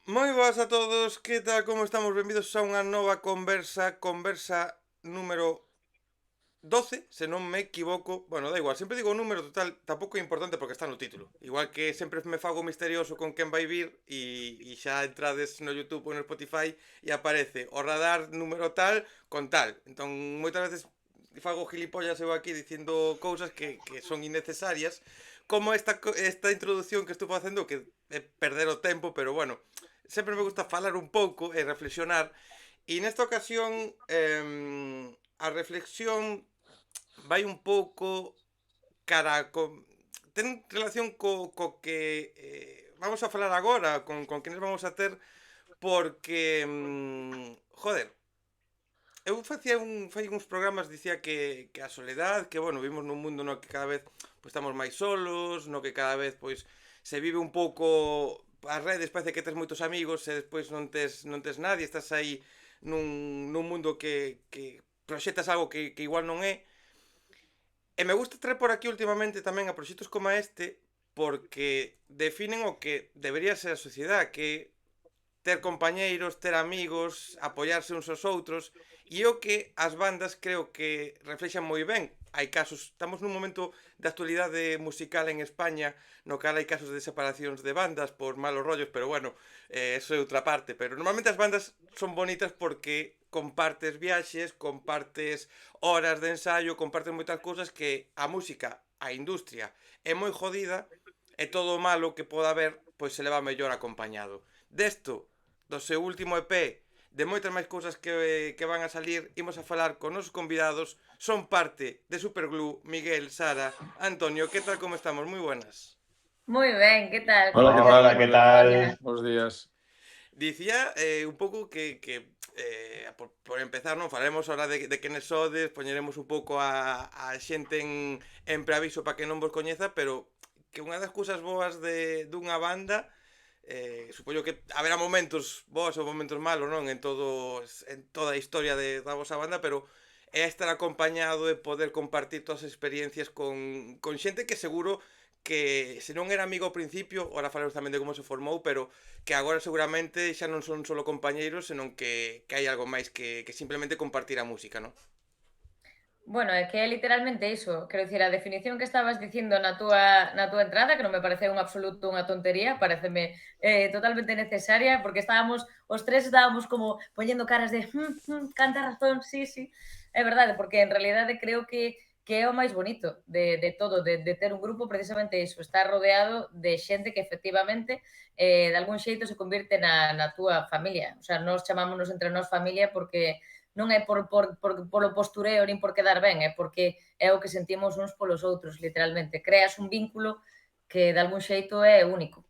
Moi boas a todos, que tal, como estamos? Benvidos a unha nova conversa número 12, se non me equivoco. Bueno, da igual, sempre digo o número total, tampouco é importante porque está no título. Igual que sempre me fago misterioso con quen vai vir e xa entrades no YouTube ou no Spotify e aparece o radar número tal con tal. Entón, moitas veces fago gilipollas eu aquí dicindo cousas que son innecesarias, como esta introdución que estou facendo, que é perder o tempo, pero bueno, sempre me gusta falar un pouco e reflexionar. E nesta ocasión, a reflexión vai un pouco cara ten relación co que vamos a falar agora, con quenes vamos a ter, porque, joder, eu fai uns programas, dicía que a soledad, que bueno, vivimos nun mundo no que cada vez pois estamos máis solos, no que cada vez pois se vive un pouco as redes, parece que tes moitos amigos e despois non tes nadie, estás aí nun mundo que proxetas algo que igual non é. E me gusta traer por aquí últimamente tamén a proxectos como este porque definen o que debería ser a sociedade, que ter compañeiros, ter amigos, apoiarse uns aos outros, e o que as bandas creo que reflexan moi ben. Hai casos, estamos nun momento de actualidade musical en España no cal hai casos de separacións de bandas por malos rollos, pero bueno, eso é outra parte. Pero normalmente as bandas son bonitas porque compartes viaxes, compartes horas de ensayo, compartes moitas cousas que a música, a industria, é moi jodida e todo o malo que poda haber, pois se leva mellor acompañado. Desto, do seu último EP, de moitas máis cousas que van a salir, imos a falar con nosos convidados. Son parte de Superglue, Miguel, Sara, Antonio, que tal, como estamos? Moi buenas. Muy ben, que tal? Hola, Como ¿qué estás? tal? Hola, ¿qué Hola. tal? Buenos días. Dicía un pouco que por empezar, non falaremos ahora de quenes sodes, poñeremos un pouco a xente en preaviso para que non vos coñeza, pero que unha das cousas boas dunha banda, supoño que haberá momentos bons ou momentos malos, non? En toda a historia da vosa banda, pero é estar acompañado e poder compartir todas as experiencias con xente que seguro que se non era amigo ao principio, ora falamos tamén de como se formou, pero que agora seguramente xa non son solo compañeiros, senón que hai algo máis que simplemente compartir a música, non? Bueno, é que é literalmente iso. Quero dicir, a definición que estabas dicindo na túa entrada, que non me parece un absoluto unha tontería, pareceme totalmente necesaria, porque os tres estábamos como poñendo caras de canta razón, sí, sí. É verdade, porque en realidade creo que é o máis bonito de todo, de ter un grupo, precisamente iso, estar rodeado de xente que efectivamente de algún xeito se convirte na túa familia. O sea, nós chamámonos entre nós familia porque non é polo postureo nin por quedar ben, é porque é o que sentimos uns polos outros, literalmente. Creas un vínculo que de algún xeito é único.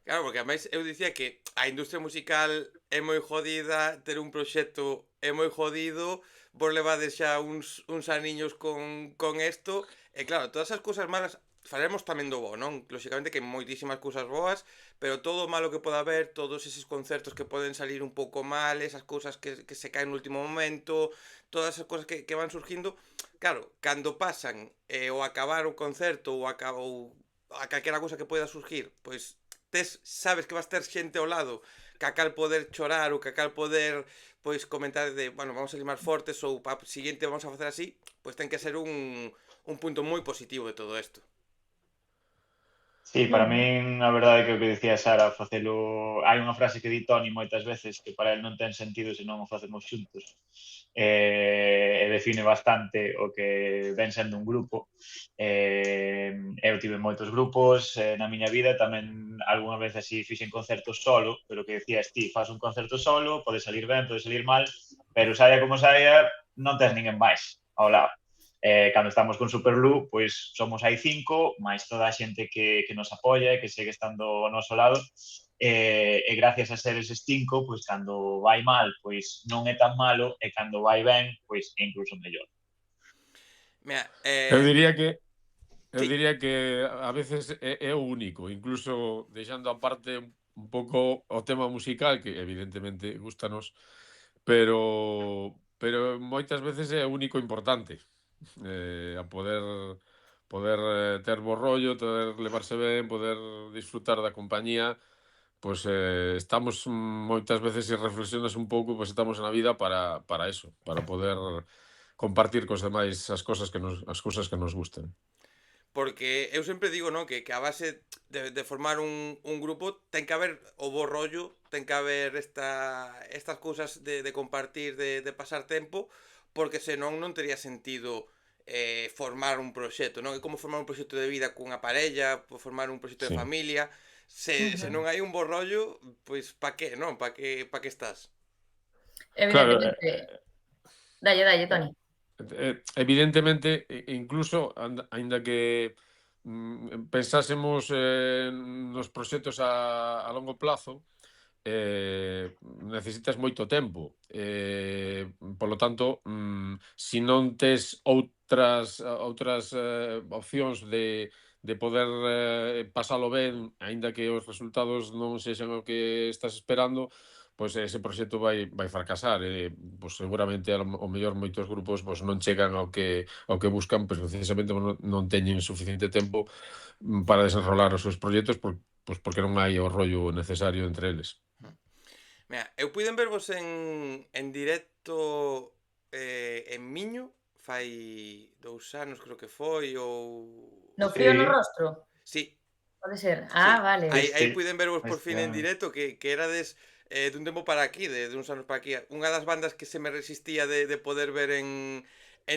Claro, porque ademais eu dicía que a industria musical é moi jodida, ter un proxecto é moi jodido, vos levades xa uns aniños con isto, e claro, todas as cousas malas, falaremos tamén do bo, non? Lóxicamente que hai moitísimas cousas boas, pero todo o malo que poda haber, todos eses concertos que poden salir un pouco mal, esas cousas que se caen no último momento, todas as cousas que van surgindo, claro, cando pasan ou acabar o concerto ou a calquera cousa que poida surgir, pois sabes que vas ter xente ao lado que a cal poder chorar ou que a cal poder pois comentar de, bueno, vamos a salir máis fortes ou pa siguiente vamos a facer así, pois ten que ser un punto moi positivo de todo isto. Sí, para Ujú. min a verdade é que o que dicía Sara, facelo... Hai unha frase que di Toni moitas veces que para el non ten sentido se non o facemos xuntos. E define bastante o que ven sendo un grupo. Eu tive moitos grupos na miña vida, tamén algunha vez así fixen concertos solo, pero que decías ti, faz un concerto solo, pode salir ben, pode salir mal, pero saia como saia, non tes ninguén máis ao lado. Cando estamos con Superlú, pois somos aí 5, máis toda a xente que nos apoia e que segue estando ao noso lado, e gracias a ser eses 5, pois cando vai mal, pois non é tan malo, e cando vai ben, pois é incluso mellor. Mira, Eu diría que eu sí, diría que a veces é o único, incluso deixando aparte un pouco o tema musical, que evidentemente gústanos, pero moitas veces é o único importante. A poder ter bo rollo, poder levarse ben, poder disfrutar da compañía, pois estamos moitas veces, se reflexionas un pouco, pois estamos na vida para eso, para poder compartir cos demais as cousas que nos gustan. Porque eu sempre digo, non, que a base de formar un grupo ten que haber o bo rollo, ten que haber estas cousas de compartir, de pasar tempo, porque senón non tería sentido formar un proxecto, non? É como formar un proxecto de vida cunha parella, formar un proxecto de Sí. familia. Se non hai un bo rollo, pois pa que, non? Pa que estás? Claro, Evidentemente. Dalle, Toni. evidentemente, incluso aínda que pensásemos nos proxectos a longo plazo, necesitas moito tempo. Polo tanto, se non tes outras opcións de poder pasalo ben, aínda que os resultados non sexan o que estás esperando, pois ese proxecto vai fracasar. Pois seguramente o mellor moitos grupos pois non chegan ao que buscan, pois precisamente non teñen suficiente tempo para desenrolar os seus proxectos pois porque non hai o rollo necesario entre eles. Mira, eu puiden vervos en directo en Miño fai 2 anos creo que foi ou No frío no Sí, rostro, sí, pode ser? sí. Vale. sí, Aí sí. puiden vervos por Este fin en ano. directo que erades dun tempo para aquí, de uns anos para aquí. Unha das bandas que se me resistía de poder ver en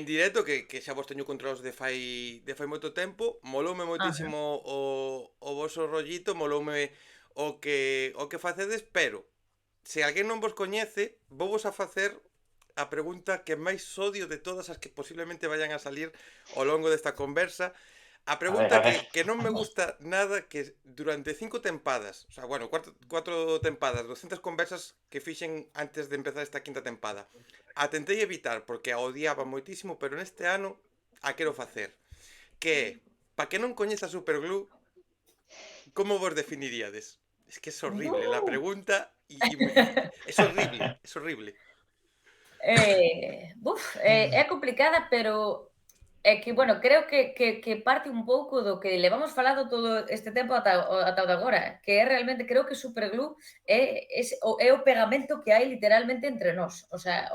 directo, que xa vos teño controlados de fai moito tempo, moloume Ajá. moitísimo o voso rollito, moloume o que facedes, pero se alguén non vos coñece, vos a facer a pregunta que máis odio de todas as que posiblemente vayan a salir ao longo desta conversa. A A pregunta ver. que non me gusta nada, que durante 5 tempadas, o sea, bueno, cuatro tempadas, 200 conversas que fixen antes de empezar esta quinta tempada, a tentei evitar porque a odiaba moitísimo, pero neste ano a quero facer. Que é, pa que non coñeza Superglue, como vos definiríades? Es que es horrible la pregunta es horrible, es horrible. É complicada, pero é que, bueno, creo que parte un pouco do que levamos falado todo este tempo ata o de agora, que é realmente, creo que Superglue é o pegamento que hai literalmente entre nós. O sea,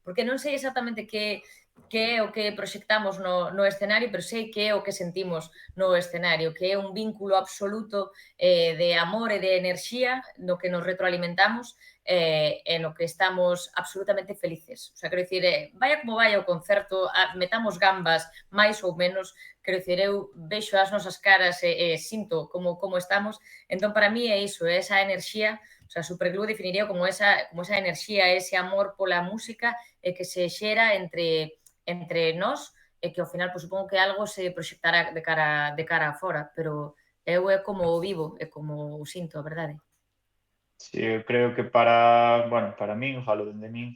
porque non sei exactamente que é o que proxectamos no escenario, pero sei que é o que sentimos no escenario, que é un vínculo absoluto de amor e de enerxía no que nos retroalimentamos e no que estamos absolutamente felices. O sea, quero dicir, vaya como vaya o concerto, metamos gambas máis ou menos, quero dicir, eu vexo as nosas caras e sinto como estamos. Entón, para mí é iso, é esa enerxía. O sea, Superglue definiría como esa enerxía, ese amor pola música e que se xera entre nós e que ao final, pues, supongo que algo se proxectará de cara a fora, pero eu é como o vivo, é como o sinto, a verdade. Sí, eu creo que bueno, para min, falo dende min,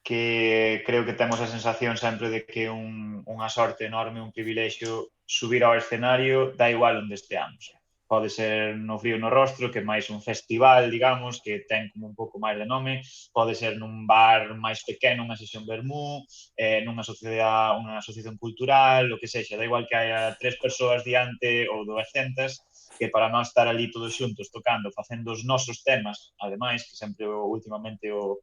que creo que temos a sensación sempre de que unha sorte enorme, un privilexio subir ao escenario, da igual onde esteamos. Pode ser no Frío no Rostro, que é máis un festival, digamos, que ten como un pouco máis de nome, pode ser nun bar máis pequeno, unha sesión vermú, unha asociación cultural, o que sexa, da igual que haya 3 persoas diante ou 200, que para nós estar ali todos xuntos tocando, facendo os nosos temas, ademais, que sempre últimamente o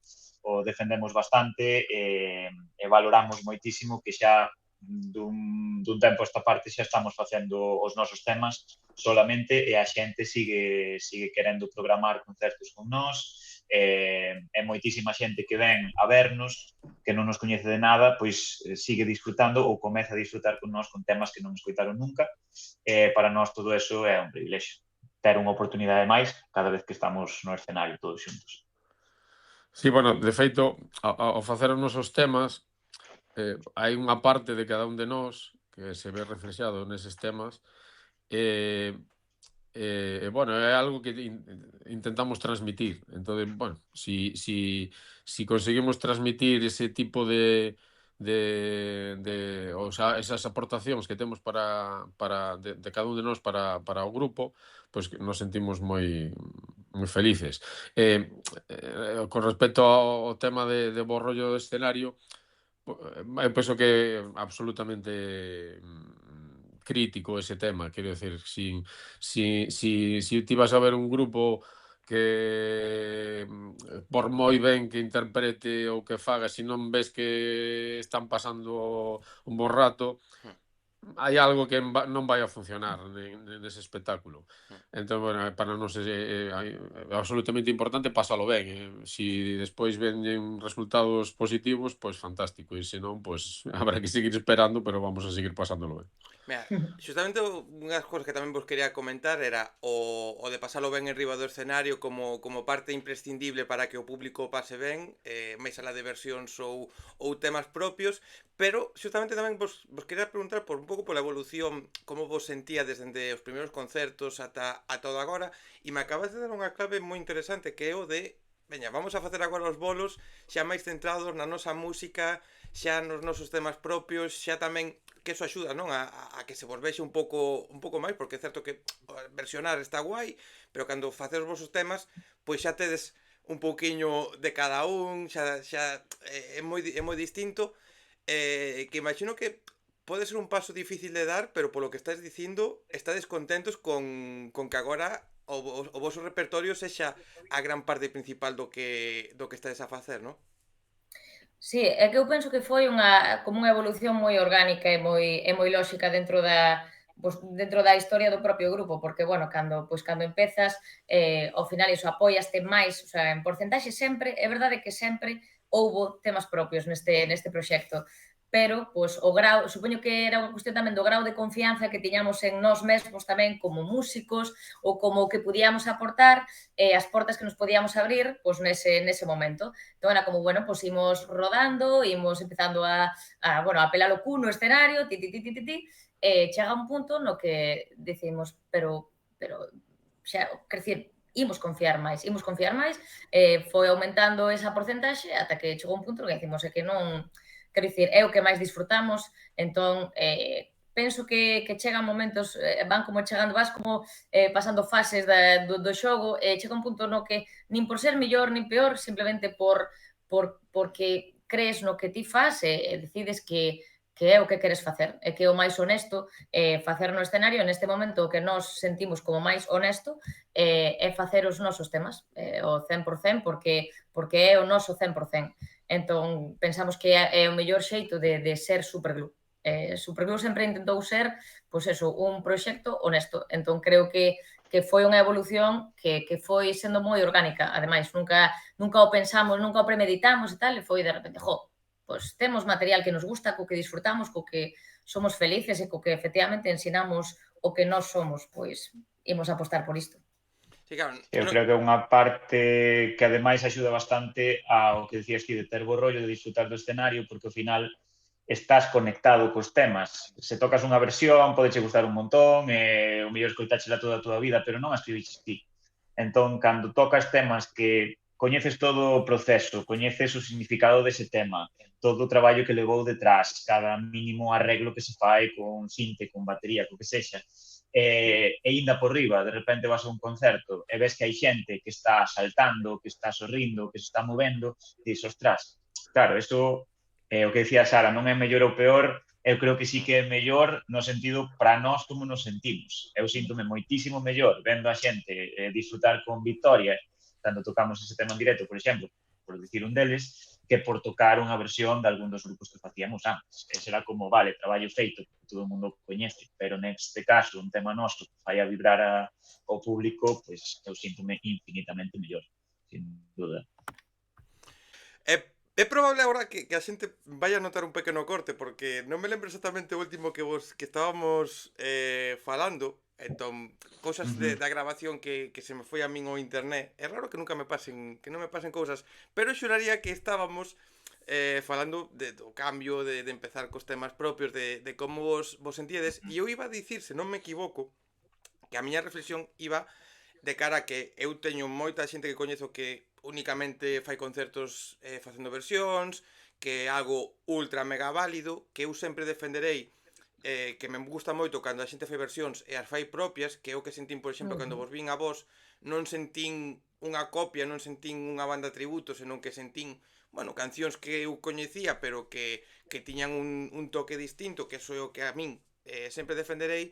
defendemos bastante e valoramos moitísimo que xa dun tempo a esta parte xa estamos facendo os nosos temas solamente e a xente sigue querendo programar concertos con nós e moitísima xente que ven a vernos que non nos coñece de nada, pois sigue disfrutando ou comeza a disfrutar con nós con temas que non escoitaron nunca. Para nós todo eso é un privilexio, ter unha oportunidade máis cada vez que estamos no escenario todos xuntos. Sí, bueno, de feito, ao facer os nosos temas, hai unha parte de cada un de nós que se ve reflexado neses temas e, bueno, é algo que intentamos transmitir. Entón, bueno, si conseguimos transmitir ese tipo o sea, esas aportacións que temos de cada un de nós para o grupo, pois que nos sentimos moi felices. Con respecto ao tema de bo rollo do escenario, eu penso que é absolutamente crítico ese tema, quero decir, si ti vas a ver un grupo por moi ben que interprete ou que faga, se non ves que están pasando un bon rato, hai algo que non vai a funcionar nese espectáculo. Entón, bueno, para nós é absolutamente importante pasalo ben. Si despois venen resultados positivos, pois fantástico, e se non, pois habrá que seguir esperando, pero vamos a seguir pasándolo ben. Mira, xustamente unha das cousas que tamén vos quería comentar era o de pasalo ben en riba do escenario como parte imprescindible para que o público pase ben, máis alá de versións ou temas propios, pero xustamente tamén vos quería preguntar por un pouco pola evolución, como vos sentía desde os primeiros concertos ata o de agora, e me acabas de dar unha clave moi interesante que é o de veña, vamos a facer agora os bolos xa máis centrados na nosa música, xa nos nosos temas propios, xa tamén que eso axuda, non? A que se vos vexe un pouco máis, porque é certo que versionar está guai, pero cando facedes os vosos temas, pois xa tedes un pouquiño de cada un, xa é moi distinto, que imagino que pode ser un paso difícil de dar, pero polo que estás dicindo, estades contentos con que agora o voso repertorio sexa a gran parte principal do que estades a facer, non? Sí, é que eu penso que foi como unha evolución moi orgánica e moi lóxica dentro da historia do propio grupo, porque, bueno, cando empezas, ao final iso apóiaste máis, o sea, en porcentaxe sempre, é verdade que sempre houbo temas propios neste proxecto, pero, pois, o grau, supoño que era unha cuestión tamén do grau de confianza que tiñamos en nós mesmos tamén como músicos, ou como que podíamos aportar, as portas que nos podíamos abrir, pois, nese momento. Entón, era como, bueno, pues imos rodando, imos empezando bueno, a pelar o cu no escenario, chega un punto no que decimos, pero xa, quer dicir, imos confiar máis, foi aumentando esa porcentaxe ata que chegou un punto no que decimos, é que non, quer dicir, é o que máis disfrutamos, entón, penso que chegan momentos, van como chegando, vas como pasando fases do xogo, chega un punto no que nin por ser mellor nin peor, simplemente porque crees no que ti fas e decides que é o que queres facer, e que é o máis honesto facer no escenario, neste momento o que nós sentimos como máis honesto é facer os nosos temas o 100%, porque é o noso 100%. Entón, pensamos que é o mellor xeito de ser Superglue. Superglue sempre intentou ser, pois eso, un proxecto honesto. Entón, creo que foi unha evolución que foi sendo moi orgánica. Ademais, nunca o pensamos, nunca o premeditamos e tal, e foi de repente, pois temos material que nos gusta, co que disfrutamos, co que somos felices e co que efectivamente ensinamos o que nós somos, pois imos apostar por isto. Sí, claro, Eu creo que é unha parte que ademais axuda bastante ao que decías ti de ter bo rollo, de disfrutar do escenario, porque ao final estás conectado cos temas. Se tocas unha versión, pode che gustar un montón, o mellor escoitáchela toda a tua vida, pero non a escribiches ti. Entón, cando tocas temas que coñeces todo o proceso, coñeces o significado dese tema, todo o traballo que levou detrás, cada mínimo arreglo que se fai con sinte, con batería, co que sexa, e ainda por riba, de repente vas a un concerto e ves que hai xente que está saltando, que está sorrindo, que se está movendo, e dices, ostras, claro, isto o que decía Sara, non é mellor ou peor, eu creo que sí que é mellor no sentido para nós como nos sentimos. Eu síntome moitísimo mellor vendo a xente disfrutar con Victoria cando tocamos ese tema en directo, por exemplo, por dicir un deles, que por tocar unha versión de algún dos grupos que facíamos antes. E será como, vale, traballo feito, que todo o mundo coñece, pero neste caso, un tema noso que fai a vibrar ao público, pois eu síntome infinitamente mellor, sin duda. É probable agora que a xente vaya a notar un pequeno corte, porque non me lembro exactamente o último que estábamos falando, entón, cousas da grabación que se me foi a min o internet. É raro que nunca me pasen, que non me pasen cousas, pero xuraría que estábamos falando do cambio, de empezar cos temas propios, de como vos sentíades, e eu iba a dicir, se non me equivoco, que a miña reflexión iba de cara a que eu teño moita xente que coñezo que únicamente fai concertos facendo versións, que é algo ultra mega válido, que eu sempre defenderei que me gusta moito cando a xente fai versións e as fai propias, que é o que sentín, por exemplo, cando vos vin a vos, non sentín unha copia, non sentín unha banda tributo, senón que sentín, bueno, cancións que eu coñecía, pero que tiñan un toque distinto, que eso é o que a min sempre defenderei,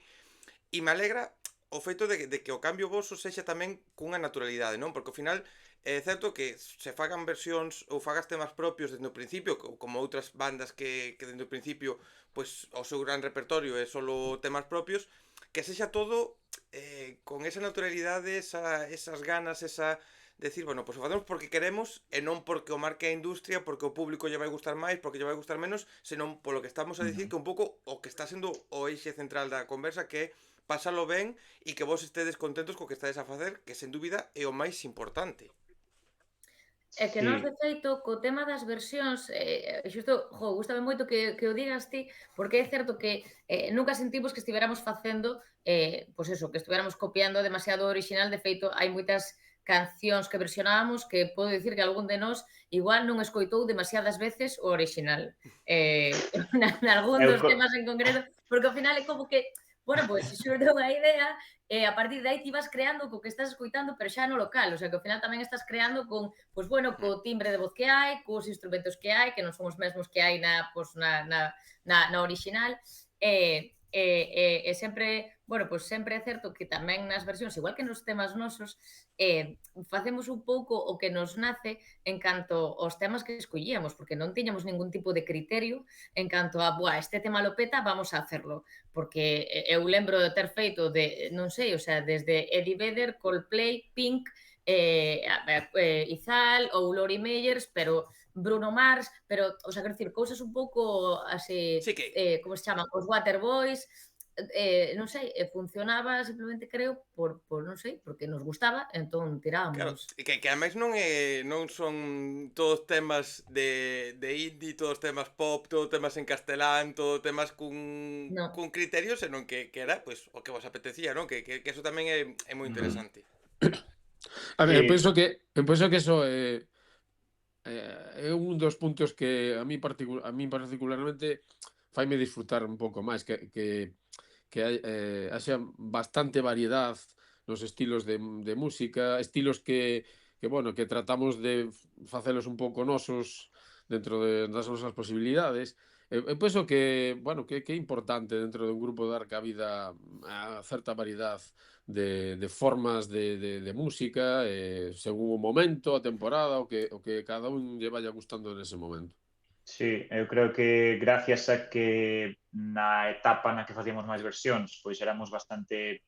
e me alegra o feito de que o cambio voso sexa tamén cunha naturalidade, non? Porque ao final é certo que se fagan versións ou fagas temas propios desde o principio, como outras bandas que desde o principio pois o seu gran repertorio é solo temas propios, que sexa todo con esa naturalidade, esas ganas, esa decir, bueno, pois o facemos porque queremos e non porque o marque a industria, porque o público lle vai gustar máis, porque lle vai gustar menos, senón polo que estamos a dicir que un pouco o que está sendo o eixe central da conversa, que é pásalo ben e que vos estedes contentos co que estades a facer, que sen dúbida é o máis importante. É que nós, de Sí, feito, co tema das versións, xusto, gústame moito que o digas ti, porque é certo que nunca sentimos que estiveramos facendo, pois eso, que estuveramos copiando demasiado o original. De feito, hai moitas cancións que versionábamos que podo dicir que algún de nós igual non escoitou demasiadas veces o original. Nalgún eu dos temas en concreto, porque ao final é como que, bueno, pois xurde unha idea e a partir de aí ti vas creando co que estás escoitando, pero xa no local, o sea, que ao final tamén estás creando con, pois bueno, co timbre de voz que hai, cos instrumentos que hai, que non son os mesmos que hai na original, e sempre, bueno, pois sempre é certo que tamén nas versións, igual que nos temas nosos, facemos un pouco o que nos nace en canto aos temas que escollíamos, porque non tiñamos ningún tipo de criterio en canto a, buah, este tema lo peta, vamos a hacerlo. Porque eu lembro de ter feito de, non sei, o sea, desde Eddie Vedder, Coldplay, Pink, Izal ou Lori Meyers, pero Bruno Mars, pero, o sea, quero dicir, cousas un pouco así, Sí que, como se chaman, os Waterboys, non sei, funcionaba simplemente, creo, por non sei, porque nos gustaba, entón claro, tirábamos. que ademais non son todos temas de indie, todos temas pop, todos temas en castelán, todos temas No. cun criterio, senón que era pois o que vos apetecía, non? Que eso tamén é moi ujú. interesante. A ver, Sí, eu penso que eso é un dos puntos que a mí particularmente faime disfrutar un pouco máis, que haxa bastante variedad nos estilos de música, estilos bueno, que tratamos de facelos un pouco nosos dentro das nosas posibilidades. Eu penso que, bueno, que é importante dentro dun grupo dar cabida a certa variedad de formas de música, según o momento, a temporada, o que cada un lle vaya gustando nese momento. sí, eu creo que gracias a que na etapa na que facíamos máis versións, pois éramos bastante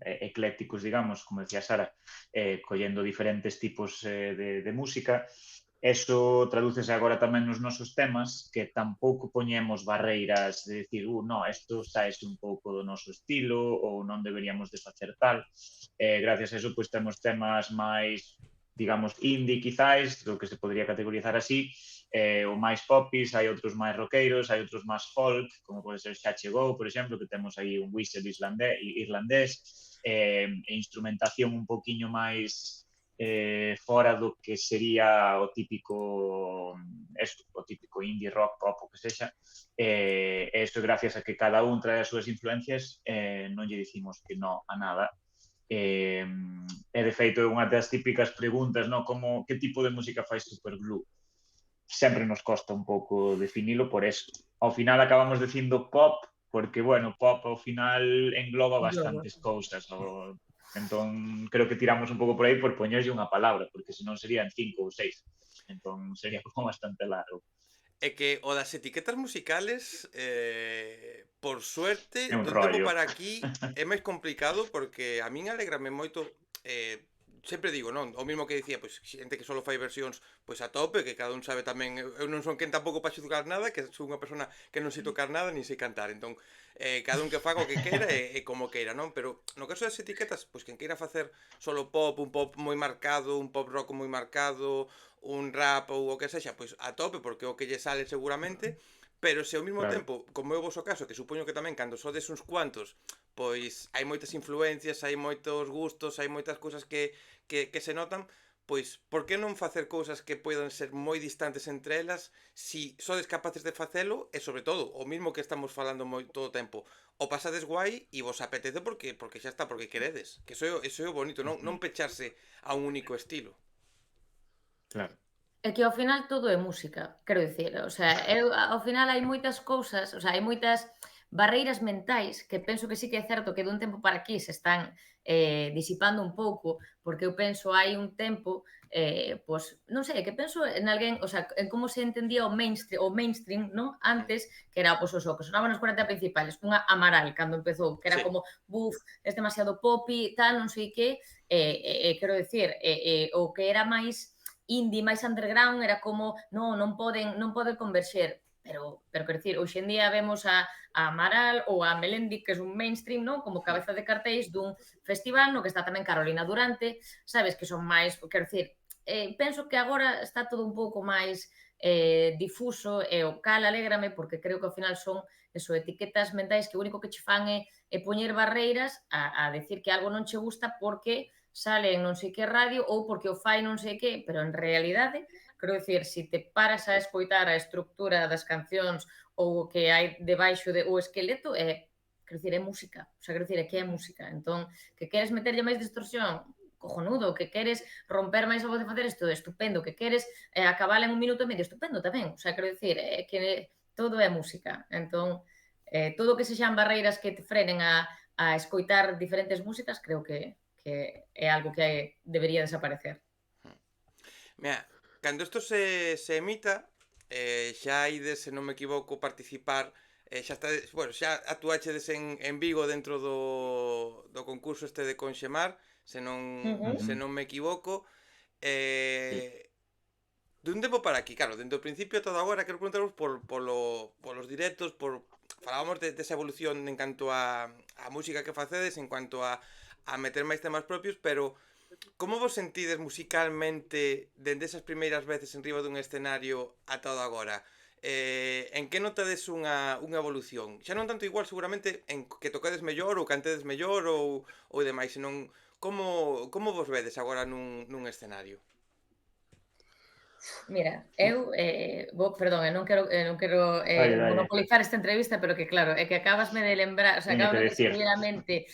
eclécticos, digamos, como decía Sara, collendo diferentes tipos de música. Eso tradúcese agora tamén nos nosos temas, que tampouco poñemos barreiras de decir, no, isto saese un pouco do noso estilo ou non deberíamos de facer tal. Gracias a eso, pois temos temas máis, digamos, indie, quizáis, do que se podría categorizar así, ou máis popis, hai outros máis roqueiros, hai outros máis folk, como pode ser Xa Chegou, por exemplo, que temos aí un whistle irlandés, instrumentación un poquinho máis fora do que sería o típico indie rock pop o que sexa, eso gracias a que cada un trae as súas influencias, non lle dicimos que no a nada. E de feito é unha das típicas preguntas, no? Como que tipo de música fai Superglue? Sempre nos costa un pouco definilo por eso. Ao final acabamos dicindo pop, porque, bueno, pop ao final engloba bastantes cousas. Entón, creo que tiramos un pouco por aí por poñerlle unha palabra, porque senón serían 5 ou 6. Entón, sería como bastante largo. É que o das etiquetas musicales, por suerte, É un dun tempo rollo. para aquí é máis complicado porque a min alegrame moito, sempre digo, non? O mismo que dicía, pois xente que só fai versións pois a tope, que cada un sabe tamén, eu non son quen tampouco para xulgar nada, que sou unha persona que non sei tocar nada, nin sei cantar, entón, cada un que faga o que queira e como queira, non? Pero no caso das etiquetas, pois quen queira facer solo pop, un pop moi marcado, un pop rock moi marcado, un rap ou o que sexa, pois a tope, porque é o que lle sale seguramente, pero se ao mesmo Claro. tempo, como é o voso caso, que supoño que tamén cando sodes uns cuantos, pois hai moitas influencias, hai moitos gustos, hai moitas cousas que se notan, pois, por que non facer cousas que poidan ser moi distantes entre elas si sodes capaces de facelo e, sobre todo, o mismo que estamos falando todo o tempo, o pasades guai e vos apetece porque xa está, porque queredes. Que eso é o bonito, non pecharse a un único estilo. Claro. É que ao final todo é música, quero dicir, o sea, ao final hai moitas cousas, o sea, hai moitas barreiras mentais que penso que sí que é certo que dun tempo para aquí se están disipando un pouco, porque eu penso hai un tempo, pois, non sei, que penso en alguén, o sea, en como se entendía o mainstream, ¿no? Antes, que era, pois, o que sonaba nos 40 principales, unha Amaral, cando empezou, que era Sí. como, buf, es demasiado popi, tal, non sei que, quero decir, o que era máis indie, máis underground, era como, non poden converxer, pero quero dicir, hoxe en día vemos a Amaral ou a Melendi, que é un mainstream, non? Como cabeza de cartéis dun festival no que está tamén Carolina Durante, sabes, que son máis, quero dicir, penso que agora está todo un pouco máis difuso e o cal alégrame porque creo que ao final son eso, etiquetas mentais que o único que che fan é poñer barreiras a decir que algo non che gusta porque sale en non sei que radio ou porque o fai non sei que, pero en realidade, quero dicir, se te paras a escoitar a estructura das cancións ou o que hai debaixo o esqueleto, quero dicir, é música. O sea, quero dicir, é que é música. Entón, que queres meterlle máis distorsión, cojonudo, que queres romper máis a voz de facer isto, estupendo, que queres acabala en 1 minuto e medio, estupendo tamén. O sea, quero dicir, que todo é música. Entón, todo o que sexan barreiras que te frenen a escoitar diferentes músicas, creo que é algo que debería desaparecer. Mira, cando isto se emita, xa ides, se non me equivoco, participar, xa está, bueno, xa actuachedes en Vigo dentro do concurso este de Conxemar, se non me equivoco. Dun tempo para aquí, claro, dentro do principio todo agora, quero preguntaros polos directos, falábamos desa evolución en canto a música que facedes, en cuanto a meter máis temas propios, pero como vos sentides musicalmente dende esas primeiras veces en riba dun escenario ata o de agora? En que notades unha evolución? Xa non tanto igual seguramente en que toquedes mellor ou cantedes mellor ou demais, senón como vos vedes agora nun escenario? Mira, eu perdón, non quero monopolizar esta entrevista, pero que claro, é que acabasme de lembrar, o sea, acabasme de subir a mente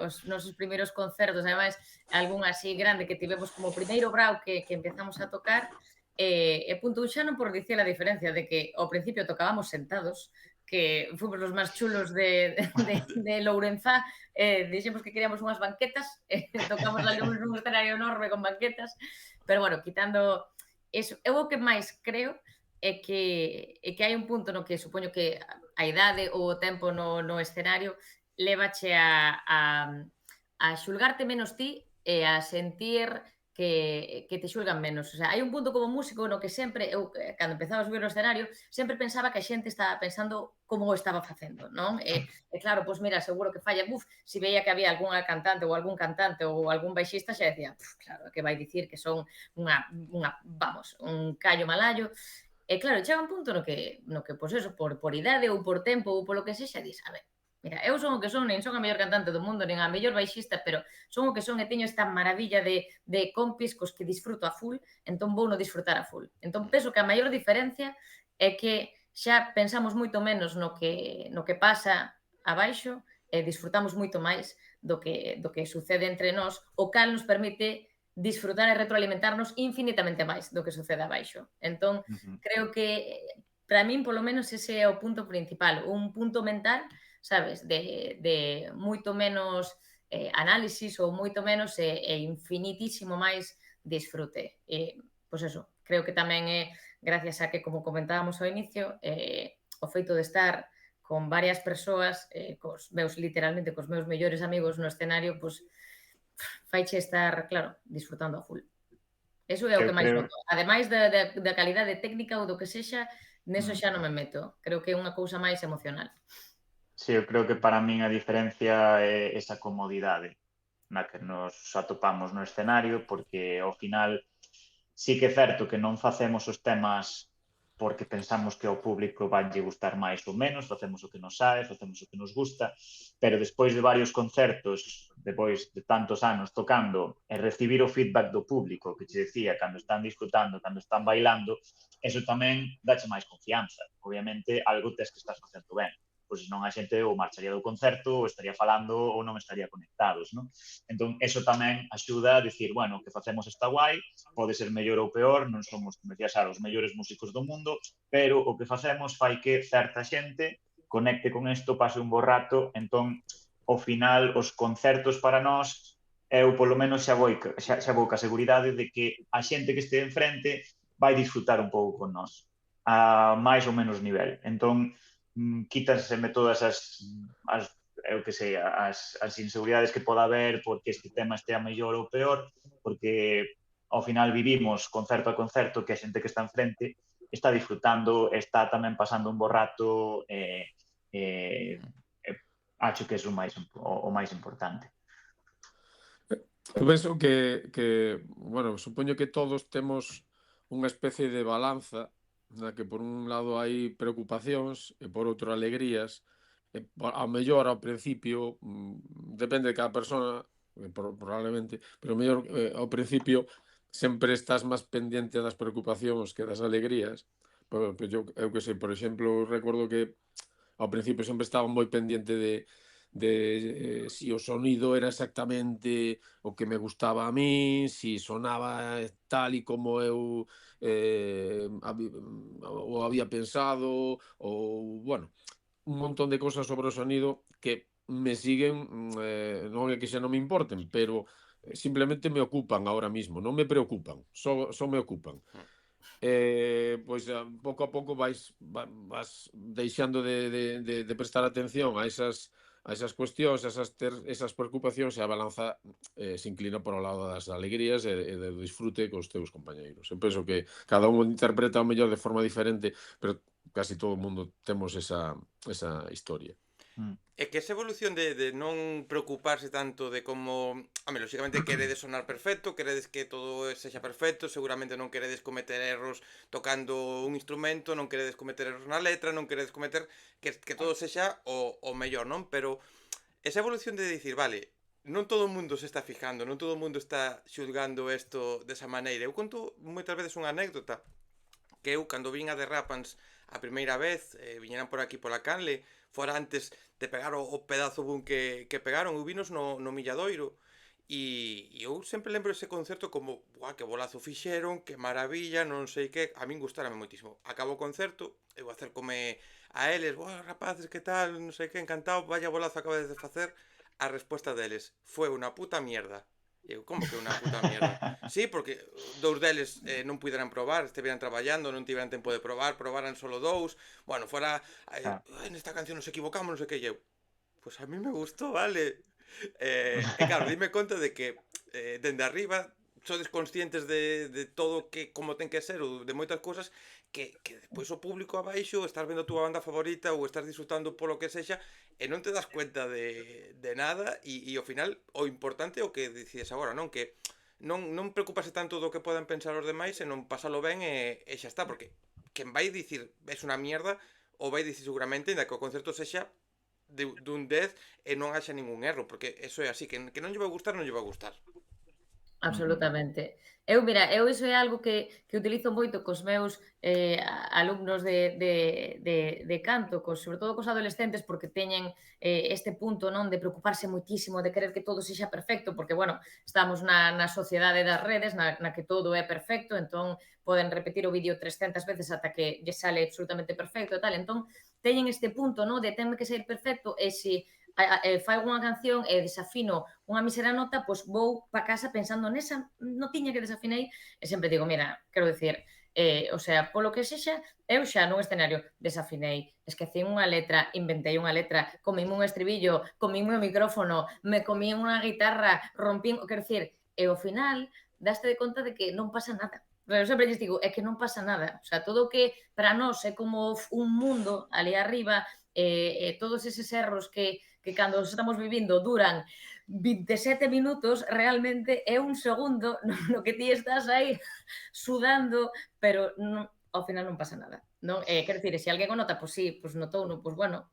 os nosos primeiros concertos, ademais, algún así grande que tivemos como primeiro brau que empezamos a tocar, e punto xa non por dicir a diferencia de que ao principio tocábamos sentados, que fomos os máis chulos de Lourenzá, dixemos que queríamos unhas banquetas, tocamos ali nun escenario enorme con banquetas, pero bueno, quitando eso, eu o que máis creo é que hai un punto no que supoño que a idade ou o tempo no escenario lévache a xulgarte menos ti e a sentir que te xulgan menos. O sea, hai un punto como músico no que sempre, eu cando empezaba a subir no escenario, sempre pensaba que a xente estaba pensando como o estaba facendo, non? E claro, pois mira, seguro que falla, se veía que había algunha cantante ou algún cantante ou algún baixista, xa decía, claro, que vai dicir que son un callo malallo. E claro, chega un punto no que pois eso, por idade ou por tempo ou polo que sexa, dis, a ver, mira, eu son o que son, nin son a mellor cantante do mundo, nin a mellor baixista, pero son o que son e teño esta maravilla de compis cos que disfruto a full, entón vou no disfrutar a full. Entón penso que a maior diferencia é que xa pensamos moito menos no que pasa abaixo e disfrutamos moito máis do que sucede entre nós, o cal nos permite disfrutar e retroalimentarnos infinitamente máis do que sucede abaixo. Entón, creo que para min, polo menos, ese é o punto principal, un punto mental, sabes, de moito menos análisis ou moito menos e infinitísimo máis disfrute. Pois eso, creo que tamén é gracias a que, como comentábamos ao inicio, o feito de estar con varias persoas, literalmente, cos meus mellores amigos no escenario, pois faiche estar, claro, disfrutando a full. Eso é o que máis noto. Ademais da calidade técnica ou do que sexa, neso xa non me meto. Creo que é unha cousa máis emocional. Sí, eu creo que para min a diferencia é esa comodidade na que nos atopamos no escenario, porque ao final sí que é certo que non facemos os temas porque pensamos que ao público vai gustar máis ou menos, facemos o que nos sae, facemos o que nos gusta, pero despois de varios concertos, depois de tantos anos tocando e recibir o feedback do público que che decía cando están disfrutando, cando están bailando, eso tamén dache máis confianza. Obviamente, algo tes que estás facendo ben. Pois senón a xente ou marcharía do concerto ou estaría falando ou non estaría conectados, non? Entón, eso tamén axuda a dicir, bueno, o que facemos está guai, pode ser mellor ou peor, non somos, como decía Sara, os mellores músicos do mundo, pero o que facemos fai que certa xente conecte con isto, pase un bo rato. Entón, ao final, os concertos para nós, eu polo menos xa vou ca seguridade de que a xente que este enfrente vai disfrutar un pouco con nós, a máis ou menos nivel. Entón, quítaseme todas eu que sei, as inseguridades que poda haber porque este tema estea mellor ou peor, porque ao final vivimos concerto a concerto que a xente que está enfrente está disfrutando, está tamén pasando un bo rato, acho que é o máis importante. Eu penso que, bueno, supoño que todos temos unha especie de balanza na que por un lado hai preocupacións e por outro alegrías. Ao mellor ao principio, depende de cada persona, probablemente, pero mellor ao principio sempre estás máis pendiente das preocupacións que das alegrías. Eu que sei, por exemplo, recordo que ao principio sempre estaba moi pendiente de si o sonido era exactamente o que me gustaba a mí, si sonaba tal e como eu o había pensado, ou, bueno, un montón de cosas sobre o sonido que me siguen, non é que xa non me importen, pero simplemente me ocupan ahora mismo, non me preocupan, só me ocupan. Pois pouco a pouco vas deixando de prestar atención a esas cuestións, esas preocupacións, e a balanza se inclina por o lado das alegrías e do disfrute cos teus compañeiros. Eu penso que cada un interpreta o mellor de forma diferente, pero casi todo o mundo temos esa historia. É que esa evolución de non preocuparse tanto de como... lógicamente queredes sonar perfecto, queredes que todo sexa perfecto, seguramente non queredes cometer erros tocando un instrumento, non queredes cometer erros na letra, non queredes cometer que todo sexa o mellor, non? Pero esa evolución de dicir, vale, non todo o mundo se está fijando, non todo o mundo está xulgando isto desa maneira. Eu conto moitas veces unha anécdota que eu, cando vin a The Rapans a primeira vez, viñeran por aquí pola Canle, fora antes de pegar o pedazo boom que pegaron, eu vinos no Milladoiro, e eu sempre lembro ese concerto como, buah, que bolazo fixeron, que maravilla, non sei que, a min gustárame moitísimo. Acabo o concerto, eu acércome a eles, buah, rapaces, que tal, non sei que, encantado, vaya bolazo acabades de facer. A resposta deles foi unha puta mierda. E eu, como que unha puta mierda? Sí, porque dous deles non puderan probar, estiveran traballando, non tiveran tempo de probaran solo dous. Bueno, fora, nesta canción nos equivocamos, non sei que, eu. Pois a mí me gustou, vale. E claro, dime conta de que dende arriba sodes conscientes de todo que como ten que ser ou de moitas cousas que despois o público abaixo estás vendo a túa banda favorita ou estás disfrutando polo que sexa e non te das cuenta de nada e ao final o importante é o que dicías agora, non? Que non preocupase tanto do que podan pensar os demais e non pasalo ben e xa está, porque quen vai dicir es unha mierda ou vai dicir seguramente ainda que o concerto sexa dun 10 e non haxa ningún erro, porque eso é así, que non lle vai gustar, non lle vai gustar. Absolutamente. Mira, iso é algo que utilizo moito cos meus alumnos de canto, sobre todo cos adolescentes, porque teñen este punto, non, de preocuparse moitísimo, de querer que todo sexa perfecto, porque, bueno, estamos na sociedade das redes, na que todo é perfecto, entón poden repetir o vídeo 300 veces ata que lle sale absolutamente perfecto e tal. Entón, teñen este punto, non, de tenme que ser perfecto e se fai unha canción e desafino unha mísera nota, pois vou pa casa pensando nesa notiña que desafinei e sempre digo, mira, quero dicir, o sea, polo que sexa, eu xa nun escenario desafinei, esquecín unha letra, inventei unha letra, comín un estribillo, comín o micrófono, me comín unha guitarra, rompín, quero dicir, e ao final daste de conta de que non pasa nada. Pero eu sempre lles digo, é que non pasa nada. O sea, todo o que para nós é como un mundo ali arriba, todos eses erros que cando os estamos vivindo duran 27 minutos, realmente é un segundo no que ti estás aí sudando, pero ao final non pasa nada. Quero dicir, se alguén o nota, pois sí, pois notou, pois bueno,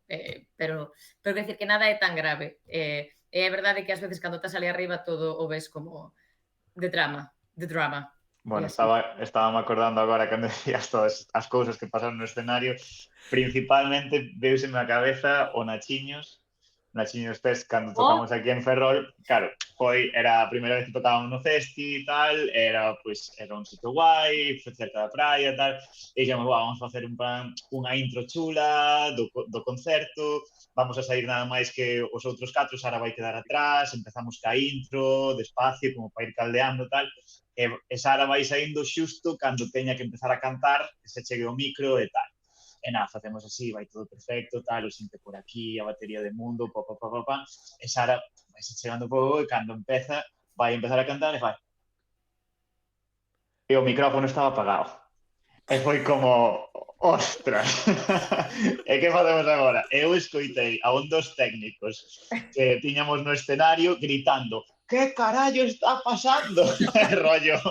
pero quero dicir que nada é tan grave. É verdade que ás veces cando estás ali arriba todo o ves como de drama. Bueno, estaba me acordando agora cando decías todas as cousas que pasaron no escenario, principalmente veuseme a cabeza o Nachiños Nachiños Fest, cando Oh, tocamos aquí en Ferrol, claro, era a primeira vez que tocábamos no Festi e tal, era un sitio guai, foi cerca da praia e tal, e dixemos, vamos facer unha intro chula do concerto, vamos a sair nada máis que os outros catro, Sara vai quedar atrás, empezamos ca intro, despacio, como para ir caldeando e tal, e Sara vai saindo xusto cando teña que empezar a cantar, que se chegue o micro e tal. E nada, facemos así, vai todo perfecto, tal, o sinte por aquí, a batería de mundo, e Sara vai se chegando pouco e cando vai empezar a cantar e fai. E o micrófono estaba apagado. E foi como, ostras, e que facemos agora? Eu escoitei a un dos técnicos que tiñamos no escenario gritando, ¿qué carallo está pasando? Rollo,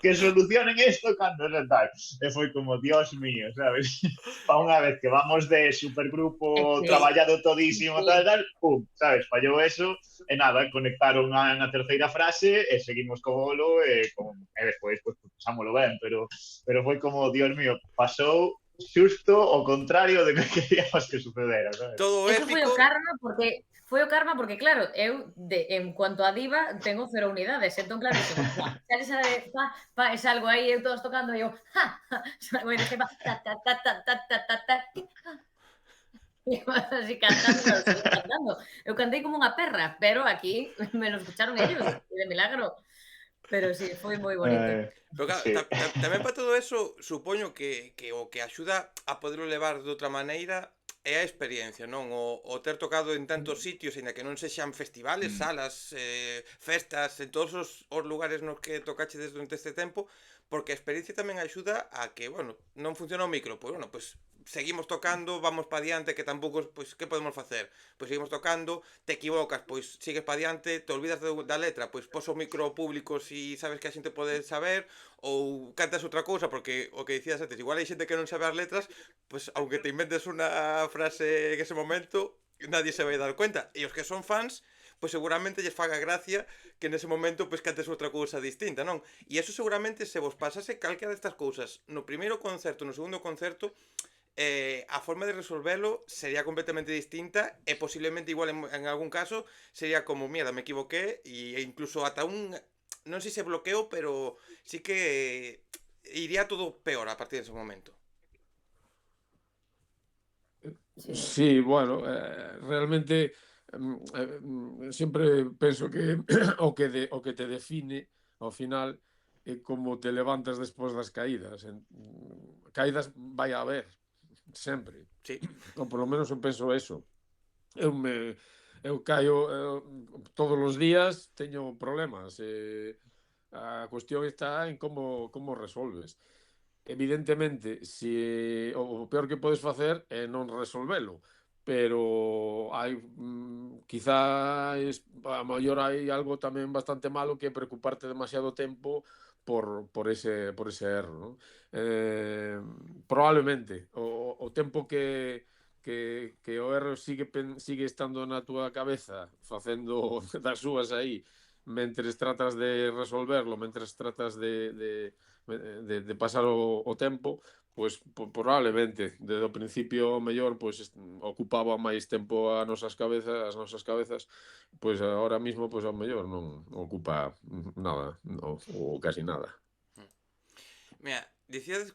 que solucionen esto cando se tal. E foi como, Dios mío, sabes? Pa unha vez que vamos de supergrupo traballado todísimo, tal, pum, sabes? Fallou eso, e nada, conectaron na terceira frase e seguimos co bolo e despois pues, pasámoslo ben, pero foi como, Dios mío, pasou xusto o contrario de que queríamos que sucedera, sabes? Todo Eso foi épico. o karma porque claro, eu en cuanto a diva tengo 0 unidades, entón claro, sale esa de e salgo aí eu todos tocando e eu salgo aí de jefa ta ta ta ta ta ta ta ta e vas así cantando, sigo cantando. Eu cantei como unha perra, pero aquí me lo escucharon ellos, de milagro. Pero sí, foi moi bonito. Pero claro, Sí. tamén para todo eso, supoño que o que axuda a poderlo levar de outra maneira é a experiencia, non? O ter tocado en tantos sitios, ainda que non sexan festivales, salas, festas, en todos os lugares nos que tocachedes durante este tempo, porque a experiencia tamén axuda a que, bueno, non funciona o micro, pois, bueno, pois seguimos tocando, vamos pa diante, que tampouco, pois, que podemos facer? Pois seguimos tocando, te equivocas, pois sigues pa diante, te olvidas da letra, pois pos o micro ao público si sabes que a xente pode saber, ou cantas outra cousa, porque o que dicías antes, igual hai xente que non sabe as letras, pois aunque te inventes unha frase en ese momento, nadie se vai dar cuenta. E os que son fans, pois seguramente lles faga gracia que nese momento pois cantes outra cousa distinta, non? E eso seguramente se vos pasase calquera destas cousas no primeiro concerto, no segundo concerto, a forma de resolvelo sería completamente distinta e posiblemente igual en algún caso sería como, mierda, me equivoqué e incluso ata non sei se bloqueo, pero sí que iría todo peor a partir dese momento. Sí, bueno, realmente sempre penso que o que te define ao final é como te levantas despois das caídas. Caídas vai a haber, sempre. Sí. Ou polo menos eu penso eso. Eu caio todos os días, teño problemas. A cuestión está en como resolves. Evidentemente, o peor que podes facer é non resolvelo, pero hai quizás a maior hai algo tamén bastante malo que é preocuparte demasiado tempo por ese erro, non? Probablemente o tempo que o erro sigue estando na túa cabeza facendo das súas aí mentres tratas de resolverlo, mentres tratas de pasar o tempo, pois probablemente desde o principio mellor pois ocupaba máis tempo as nosas cabezas, pois agora mismo pois ao mellor non ocupa nada, ou casi nada. Mira,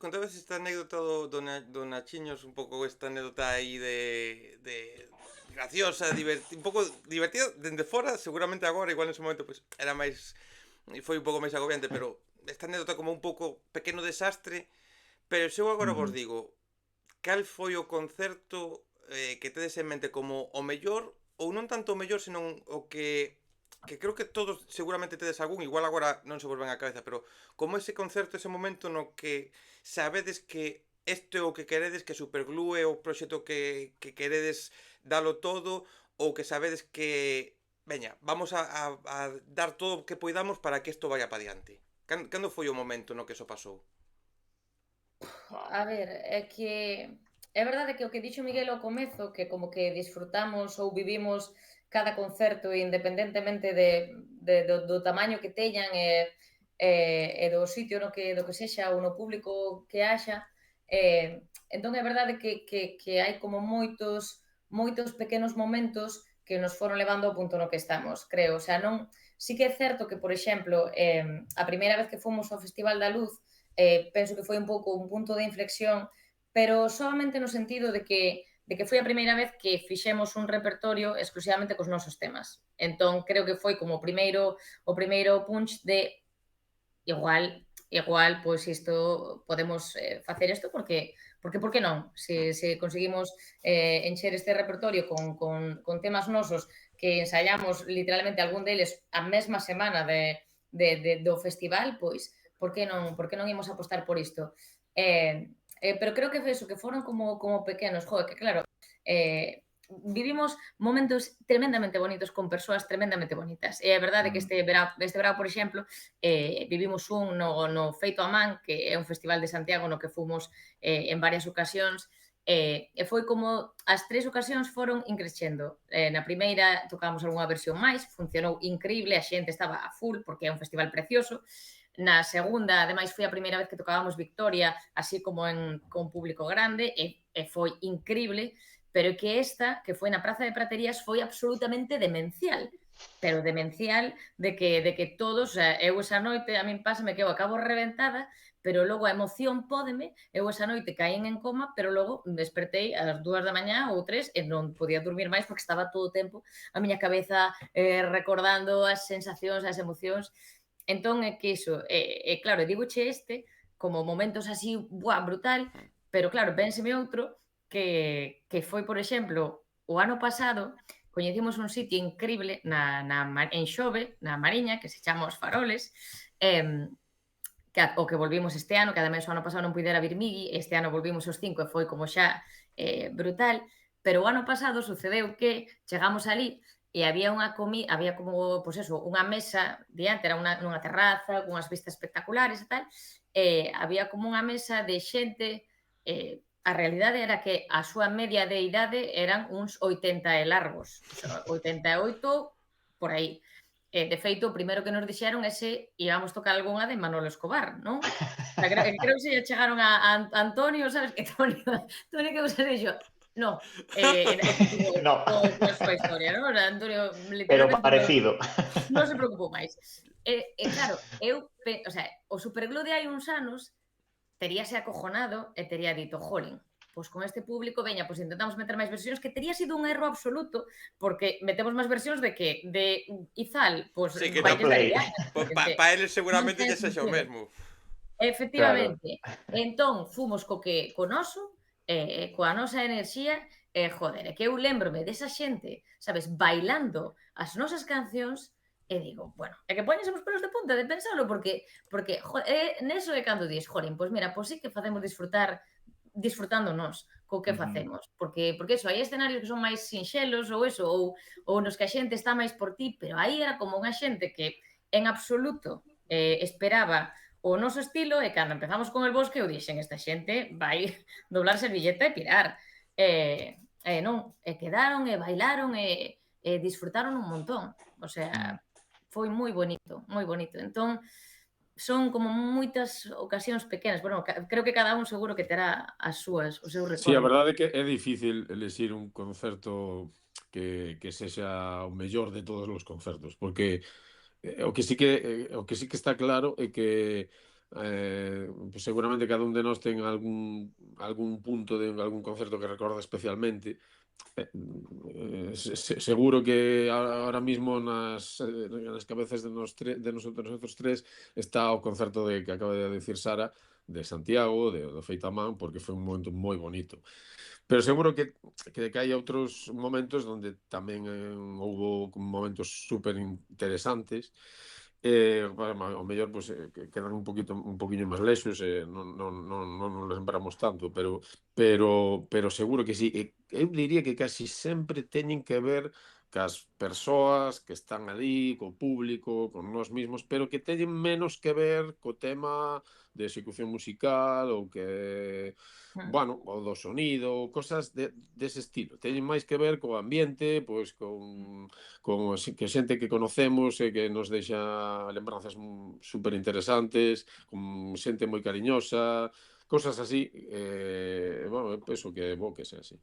contabas esta anécdota do Nachiños, un pouco esta anécdota aí de graciosa, un pouco divertida dende fora, seguramente agora, igual nese momento, pues, era máis, foi un pouco máis agobiante, pero esta anécdota como un pouco pequeno desastre, pero se eu agora vos digo, cal foi o concerto que tedes en mente como o mellor, ou non tanto o mellor, senón o que creo que todos seguramente tedes algún, igual agora non se vos ven á cabeza, pero como ese concerto, ese momento no que sabedes que este é o que queredes, que Superglue é o proxecto que queredes dalo todo, ou que sabedes que, veña, vamos a dar todo o que poidamos para que isto vaya pa diante. Cando foi o momento no que eso pasou? A ver, é que é verdade que o que dixo Miguel ao comezo, que como que disfrutamos ou vivimos cada concerto independentemente do tamaño que teñan e do sitio do que sexa ou no público que haxa, entón é verdade que hai como moitos pequenos momentos nos foron levando ao punto no que estamos, creo. O sea, non... Sí que é certo que, por exemplo, a primeira vez que fomos ao Festival da Luz, penso que foi un pouco un punto de inflexión, pero solamente no sentido de que foi a primeira vez que fixemos un repertorio exclusivamente cos nosos temas. Entón, creo que foi como o primeiro punch de igual, pois isto podemos facer isto porque por que non? Se conseguimos encher este repertorio con temas nosos que ensaiamos literalmente algún deles a mesma semana do festival, pois por que non imos apostar por isto? Pero creo que foi eso, que foron como pequenos, que claro, vivimos momentos tremendamente bonitos con persoas tremendamente bonitas. E é verdade que este verao, por exemplo, vivimos no Feito a Man, que é un festival de Santiago no que fomos en varias ocasións, e foi como as 3 ocasións foron increchendo. Na primeira tocamos algunha versión máis, funcionou increíble, a xente estaba a full porque é un festival precioso. Na segunda, ademais, foi a primeira vez que tocábamos Victoria, así como con público grande, e foi increíble, pero que esta, que foi na Praza de Praterías, foi absolutamente demencial. Pero demencial de que todos, eu esa noite, a min pásame que eu acabo reventada, pero logo a emoción pódeme, eu esa noite caín en coma, pero logo despertei ás 2 da mañá ou 3 e non podía dormir máis porque estaba todo o tempo a miña cabeza recordando as sensacións, as emocións. Entón é que iso, claro, digoche este como momentos así, brutal, pero claro, pénseme outro que foi, por exemplo, o ano pasado coñecimos un sitio increíble en Xove, na Mariña, que se chama Os Faroles, o que volvimos este ano, que ademais o ano pasado non puidera vir Migui, este ano volvimos os 5 e foi como xa brutal, pero o ano pasado sucedeu que chegamos ali e había había como, pois eso, unha mesa diante, era nunha terraza, con unhas vistas espectaculares e tal, había como unha mesa de xente, a realidade era que a súa media de idade eran uns 80 e largos, o sea, 88 por aí. De feito, o primeiro que nos dixeron é se íbamos tocar algunha de Manolo Escobar, non? O sea, creo que se lle chegaron a Antonio, sabes? Que Antonio que vos dixo, no, continuou No, coa súa historia, non? O sea, Antonio pero literalmente parecido. non se preocupou máis. Claro, o sea, o Superglue de hai uns anos teríase acojonado e tería dito, jolín, pois con este público, veña, pois intentamos meter máis versións, que tería sido un erro absoluto, porque metemos máis versións de que? De Izal, pois Sí, que bailes non de play. Ariana. Pa eles Non seguramente ten lle sexa o sentido. mesmo. Efectivamente. Entón, fomos co noso, coa nosa enerxía, joder, é que eu lembrome desa xente, sabes, bailando as nosas cancións, e digo, bueno, é que poñes os pelos de punta de pensarlo, porque neso é cando dis, jolín, pois mira, pois sí que facemos disfrutando nós co que facemos, porque iso, hai escenarios que son máis sinxelos ou eso, ou nos que a xente está máis por ti, pero aí era como unha xente que en absoluto esperaba o noso estilo, e cando empezamos con el bosque eu dixen, esta xente vai doblar servilleta e pirar. Non, quedaron e bailaron e disfrutaron un montón. O sea, foi moi bonito, moi bonito. Entón, son como moitas ocasións pequenas. Bueno, creo que cada un seguro que terá as súas, os seus Sí, a recordos. verdade é que é difícil elexir un concerto que sexa o mellor de todos os concertos, porque o que sí que está claro é que pues seguramente cada un de nós ten algún punto de algún concerto que recorda especialmente. Seguro que ahora mismo nas cabezas de nosotros tres está o concerto que acaba de decir Sara, de Santiago, do Feito a Man, porque foi un momento moi bonito. Pero seguro que hai outros momentos onde tamén houbo momentos super interesantes, ao mellor pues, quedan un poquinho máis lexos, non nos lembramos tanto, pero seguro que sí. Eu diría que casi sempre teñen que ver cas persoas que están ali, co público, con nós mismos, pero que teñen menos que ver co tema de execución musical ou que, bueno, o do sonido, cosas dese estilo. Teñen máis que ver co ambiente, pois con que xente que conocemos e que nos deixa lembranzas super interesantes, con xente moi cariñosa, cosas así. Bueno, penso que é bo que sea así.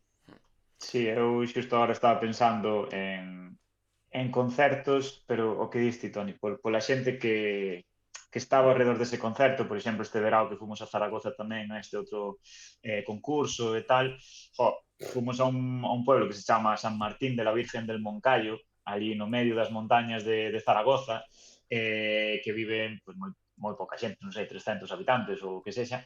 Sí, eu xusto agora estaba pensando en concertos, pero o que diste, Toni, pola xente que estaba alrededor dese concerto, por exemplo, este verao que fomos a Zaragoza tamén, a este outro concurso e tal, fomos a un pueblo que se chama San Martín de la Virgen del Moncayo, ali no medio das montañas de Zaragoza, que viven pues, moi pouca xente, non sei, 300 habitantes ou o que sexa,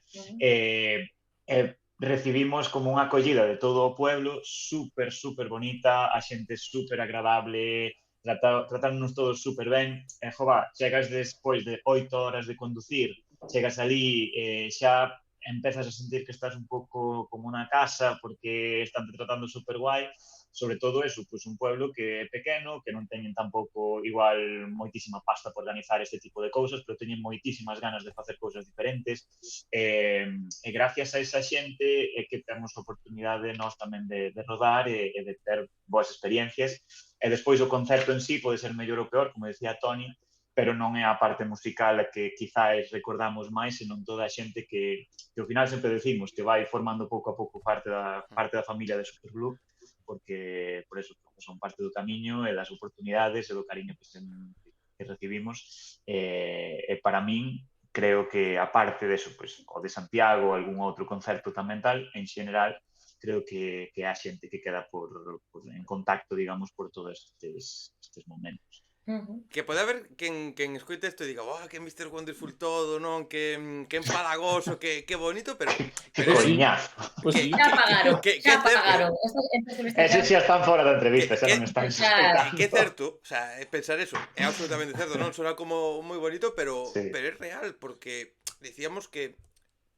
recibimos como unha acollida de todo o pueblo super, super bonita, a xente super agradable, tratámonos todos super ben, e jova, chegas despois de 8 horas de conducir, chegas ali, xa empezas a sentir que estás un pouco como unha casa porque están te tratando super guai, sobre todo eso, pues un pueblo que é pequeno, que non teñen tampouco igual moitísima pasta por organizar este tipo de cousas, pero teñen moitísimas ganas de facer cousas diferentes, e gracias a esa xente é que temos a oportunidade nós tamén de rodar e de ter boas experiencias, e despois o concerto en sí pode ser mellor ou peor, como decía Toni, pero non é a parte musical a que quizáis recordamos máis, senón toda a xente que ao final sempre decimos que vai formando pouco a pouco parte da familia de Supergloop, porque por eso son parte do camiño e das oportunidades e do cariño que recibimos, e para min creo que aparte deso, pues, o de Santiago, algún outro concerto tamén tal, en xeral creo que a xente que queda en contacto, digamos, por todos estes momentos. Que pode haber quen escoite isto e diga, que Mr. Wonderful todo, non? Que empalagoso, que bonito, pero Que pero coriñazo. Pues sí. Xa pagaron, que xa certo. pagaron. Eses xa están fora da entrevista, xa non están Xa- Que é certo, o sea, pensar eso, é absolutamente certo, non? Sona como moi bonito, pero Sí. é real, porque dicíamos que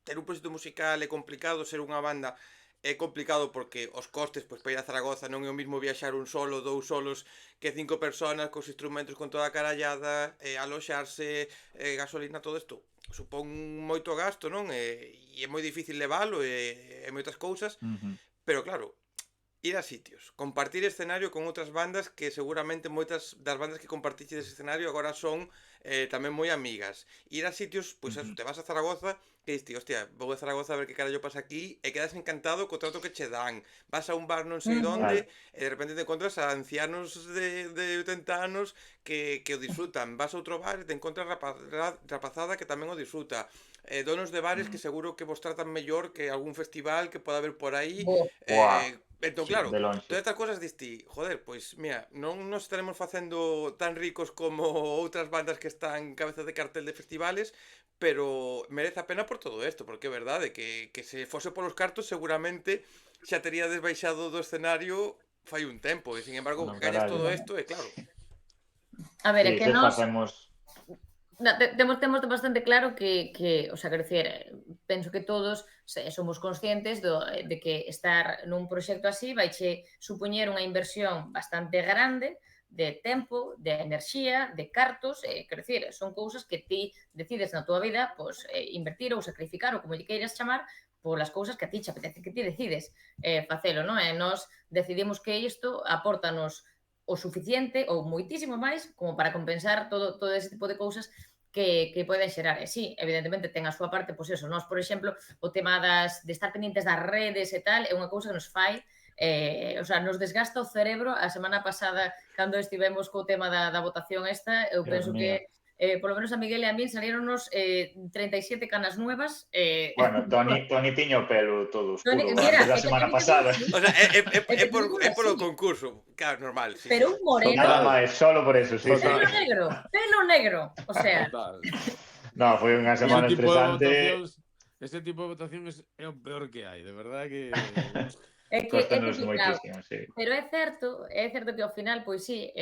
ter un proxecto musical é complicado, ser unha banda é complicado porque os costes, pois para ir a Zaragoza non é o mismo viaxar un solo, dous solos, que 5 personas cos instrumentos con toda a carallada, aloxarse, gasolina, todo isto supón moito gasto, non? E é moi difícil levalo e moitas cousas, pero claro, ir a sitios, compartir escenario con outras bandas que seguramente moitas das bandas que compartiches ese escenario agora son tamén moi amigas. Ir a sitios, pois eso, te vas a Zaragoza e diste, hostia, vou a Zaragoza a ver que carallo pasa aquí e quedas encantado co trato que che dan. Vas a un bar non sei onde e de repente te encontras a ancianos de 80 anos que o disfrutan. Vas a outro bar e te encontras rapazada que tamén o disfruta. Donos de bares que seguro que vos tratan mellor que algún festival que poda haber por aí. Bo. Entón, Sí, claro, de lonxe. todas estas cosas diste, joder, pois, mira, non nos estaremos facendo tan ricos como outras bandas que están cabeza de cartel de festivales, pero merece a pena por todo isto, porque é verdade que se fose polos cartos seguramente xa tería desbaixado do escenario fai un tempo, e sin embargo No, gañas carallo. todo isto e claro. A ver, é Sí, que que nós facemos... temos bastante claro o sea, quero dicir, penso que todos somos conscientes de que estar nun proxecto así vaiche supoñer unha inversión bastante grande de tempo, de enerxía, de cartos, quero dicir, son cousas que ti decides na tua vida pues, invertir ou sacrificar ou como lle queiras chamar polas cousas que a ti che apetece, que ti decides facelo, non? E nós decidimos que isto apórtanos o suficiente ou moitísimo máis como para compensar todo ese tipo de cousas que poden xerar. E sí, evidentemente ten a súa parte, pois eso, nós, por exemplo, o tema de estar pendientes das redes e tal, é unha cousa que nos fai o sea, nos desgasta o cerebro. A semana pasada, cando estivemos co tema da votación esta, eu Dios penso mío. que polo menos a Miguel e a min salieronnos 37 canas nuevas. Bueno, Toni tiño o pelo todo oscuro Mira, antes da semana pasada. O sea, que te digo polo así. concurso, claro, normal, sí. Pero un moreno, Nada máis, solo por eso, sí. pelo negro, o sea, Total. No, foi unha Ese semana tipo de estresante. votacións, ese tipo de votacións é o peor que hai, de verdade que é Costanos complicado. moitísimo, sí. Pero é certo que ao final, pois sí,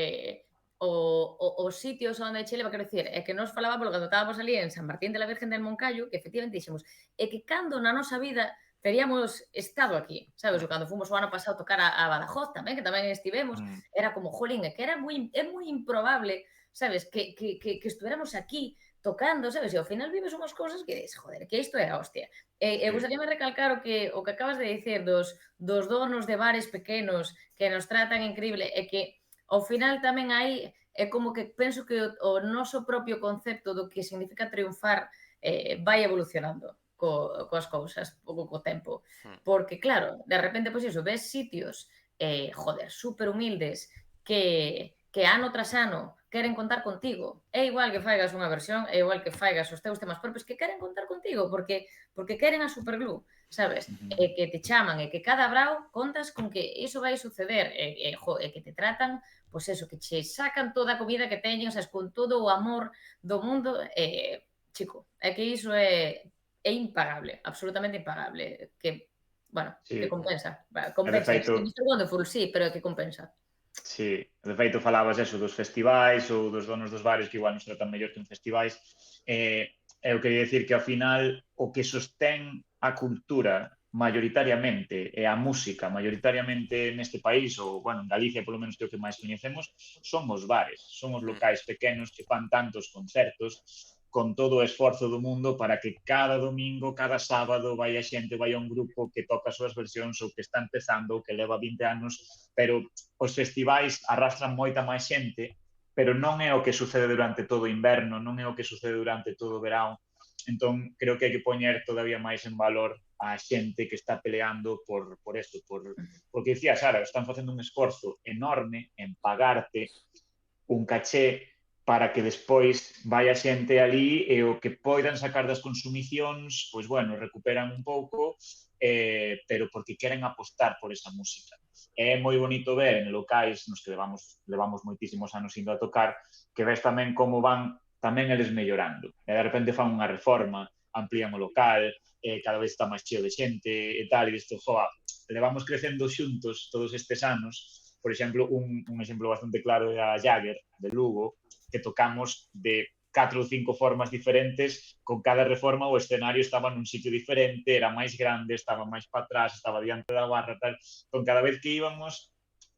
os sitios onde che leva, quero dicir, é que nos falábamos cando estábamos ali en San Martín de la Virgen del Moncayo, que efectivamente dixemos, é que cando na nosa vida teríamos estado aquí, sabes? O cando fomos o ano pasado tocar a Badajoz tamén, que tamén estivemos, era como, jolín, é que é moi improbable, sabes? Que estuéramos aquí tocando, sabes? E ao final vives unhas cousas que dices, joder, que isto é a hostia. E gustaríame recalcar o que acabas de dicir dos donos de bares pequenos que nos tratan increíble, é que ao final tamén hai, é como que penso que o noso propio concepto do que significa triunfar vai evolucionando coas cousas, pouco co tempo. Porque, claro, de repente, pois iso, ves sitios joder, super humildes, que ano tras ano queren contar contigo. É igual que faigas unha versión, é igual que faigas os teus temas propios, que queren contar contigo, porque queren a Superglue, sabes? E que te chaman, e que cada brao contas con que iso vai suceder, e que te tratan, pois eso, que che sacan toda a comida que teñen, sabes, con todo o amor do mundo, chico, é que iso é impagable, absolutamente impagable, que, bueno, que Sí, compensa, e de compensa, feito, é Mr. Wonderful, sí, pero é que compensa. sí, de feito falabas eso dos festivais ou dos donos dos bares que igual nos tratan mellor que en festivais. Eu quería decir que ao final o que sostén a cultura mayoritariamente e a música mayoritariamente neste país, ou, bueno, en Galicia polo menos que o que máis coñecemos, son os bares, son os locais pequenos que fan tantos concertos con todo o esforzo do mundo para que cada domingo, cada sábado vai a xente, vai a un grupo que toca as súas versións ou que está empezando ou que leva 20 anos, pero os festivais arrastran moita máis xente, pero non é o que sucede durante todo o inverno, non é o que sucede durante todo o verão. Entón, creo que hai que poñer todavía máis en valor a xente que está peleando por esto, porque dicía Sara, están facendo un esforzo enorme en pagarte un caché para que despois vai a xente ali e o que poidan sacar das consumicións, pois, bueno, recuperan un pouco, pero porque queren apostar por esa música. É moi bonito ver en locais nos que levamos moitísimos anos indo a tocar, que ves tamén como van tamén eles mellorando. E de repente fan unha reforma, amplían o local, cada vez está máis cheo de xente e tal, e isto, joa, levamos crecendo xuntos todos estes anos. Por exemplo, un exemplo bastante claro é a Jagger, de Lugo, que tocamos de 4 ou 5 formas diferentes, con cada reforma o escenario estaba nun sitio diferente, era máis grande, estaba máis para atrás, estaba diante da barra, tal. Con cada vez que íbamos,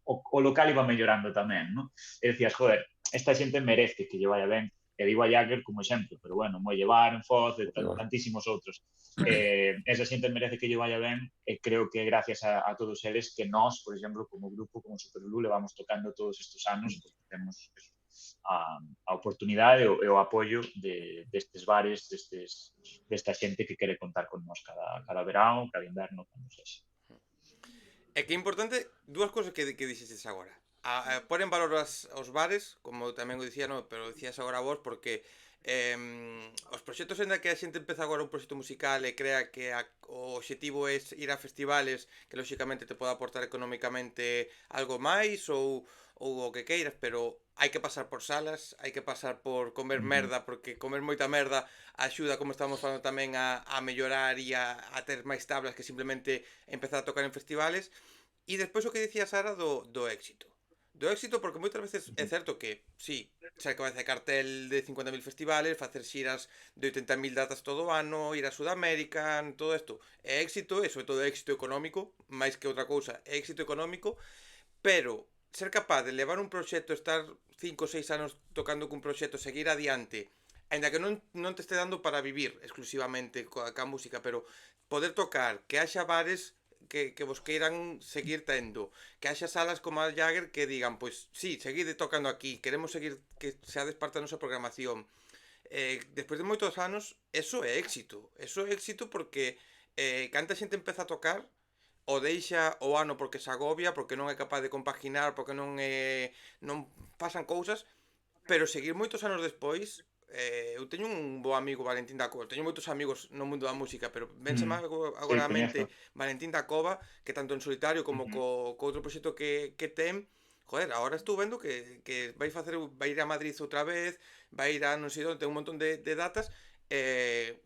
o local iba mellorando tamén, non? E decías, joder, esta xente merece que lle vaya ben, e digo a Jagger como exemplo, pero bueno, Mollevar, en Foz, tantísimos outros. Esa xente merece que lle vaya ben, e creo que gracias a todos eles que nós, por exemplo, como grupo, como Superglue, levamos tocando todos estes anos, porque temos a oportunidade e o apoio destes bares, desta xente que quere contar con nós cada verão, cada inverno, cando sexa. É que é importante dúas cousas que dixestes agora. Pôr en valor os bares, como tamén o dicía, no, pero o dicías agora vos, porque os proxectos, ainda que a xente empeza agora un proxecto musical e crea que o obxectivo é ir a festivales que lóxicamente te pode aportar económicamente algo máis ou o que queiras, pero hai que pasar por salas, hai que pasar por comer merda, porque comer moita merda axuda, como estamos falando tamén, a mellorar e a ter máis tablas que simplemente empezar a tocar en festivales. E despois o que dicía Sara do éxito. Do éxito porque moitas veces é certo que, sí, ser cabeza de cartel de 50.000 festivales, facer xiras de 80.000 datas todo o ano, ir a Sudamérica, todo isto é éxito, e sobre todo é éxito económico, máis que outra cousa, é éxito económico, pero ser capaz de levar un proxecto, estar 5 ou 6 anos tocando cun proxecto, seguir adiante, ainda que non te este dando para vivir exclusivamente ca música, pero poder tocar, que haxa bares que vos queiran seguir tendo, que haxa salas como a Jagger que digan, pois sí, seguide tocando aquí, queremos seguir que seades parte da nosa programación. Despois de moitos anos, eso é éxito porque canta xente empeza a tocar o deixa o ano porque se agobia, porque non é capaz de compaginar, porque non pasan cousas, pero seguir moitos anos despois. Eu teño un bo amigo, Valentín da Cova. Teño moitos amigos no mundo da música, pero vense agora a mente Valentín da Cova, que tanto en solitario como co outro proxecto que ten, joder, agora estou vendo que vai ir a Madrid outra vez, vai ir a non sei onde, ten un montón de datas,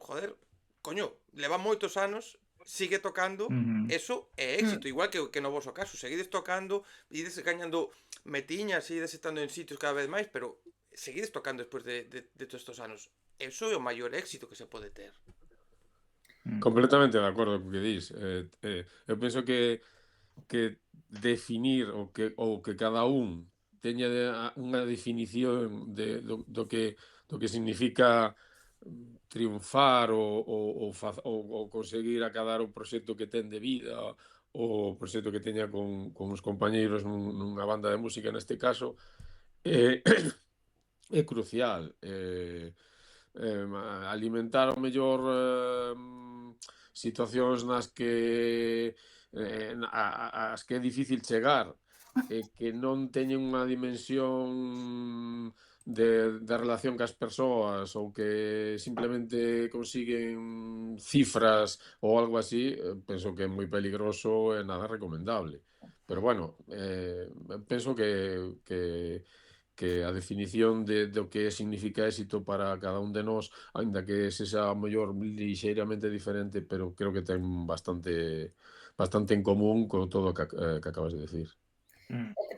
joder, coño, leva moitos anos, sigue tocando, eso é éxito, igual que no voso caso, seguides tocando, ides gañando metiñas, ides estando en sitios cada vez máis, pero seguides tocando despois de todos estes anos. Eso é o maior éxito que se pode ter. Completamente de acordo co que dis. Eu penso que definir ou que cada un teña unha definición do que significa triunfar ou conseguir acabar o proxecto que ten de vida, o proxecto que teña con os compañeiros nunha banda de música neste caso, é crucial. Alimentar o mellor situacións nas que as que é difícil chegar, que non teñen unha dimensión de relación cas persoas ou que simplemente consiguen cifras ou algo así, penso que é moi peligroso e nada recomendable. Pero bueno, penso que a definición do que significa éxito para cada un de nós, aínda que sexa mellor lixeiramente diferente, pero creo que ten bastante en común con todo o que acabas de decir.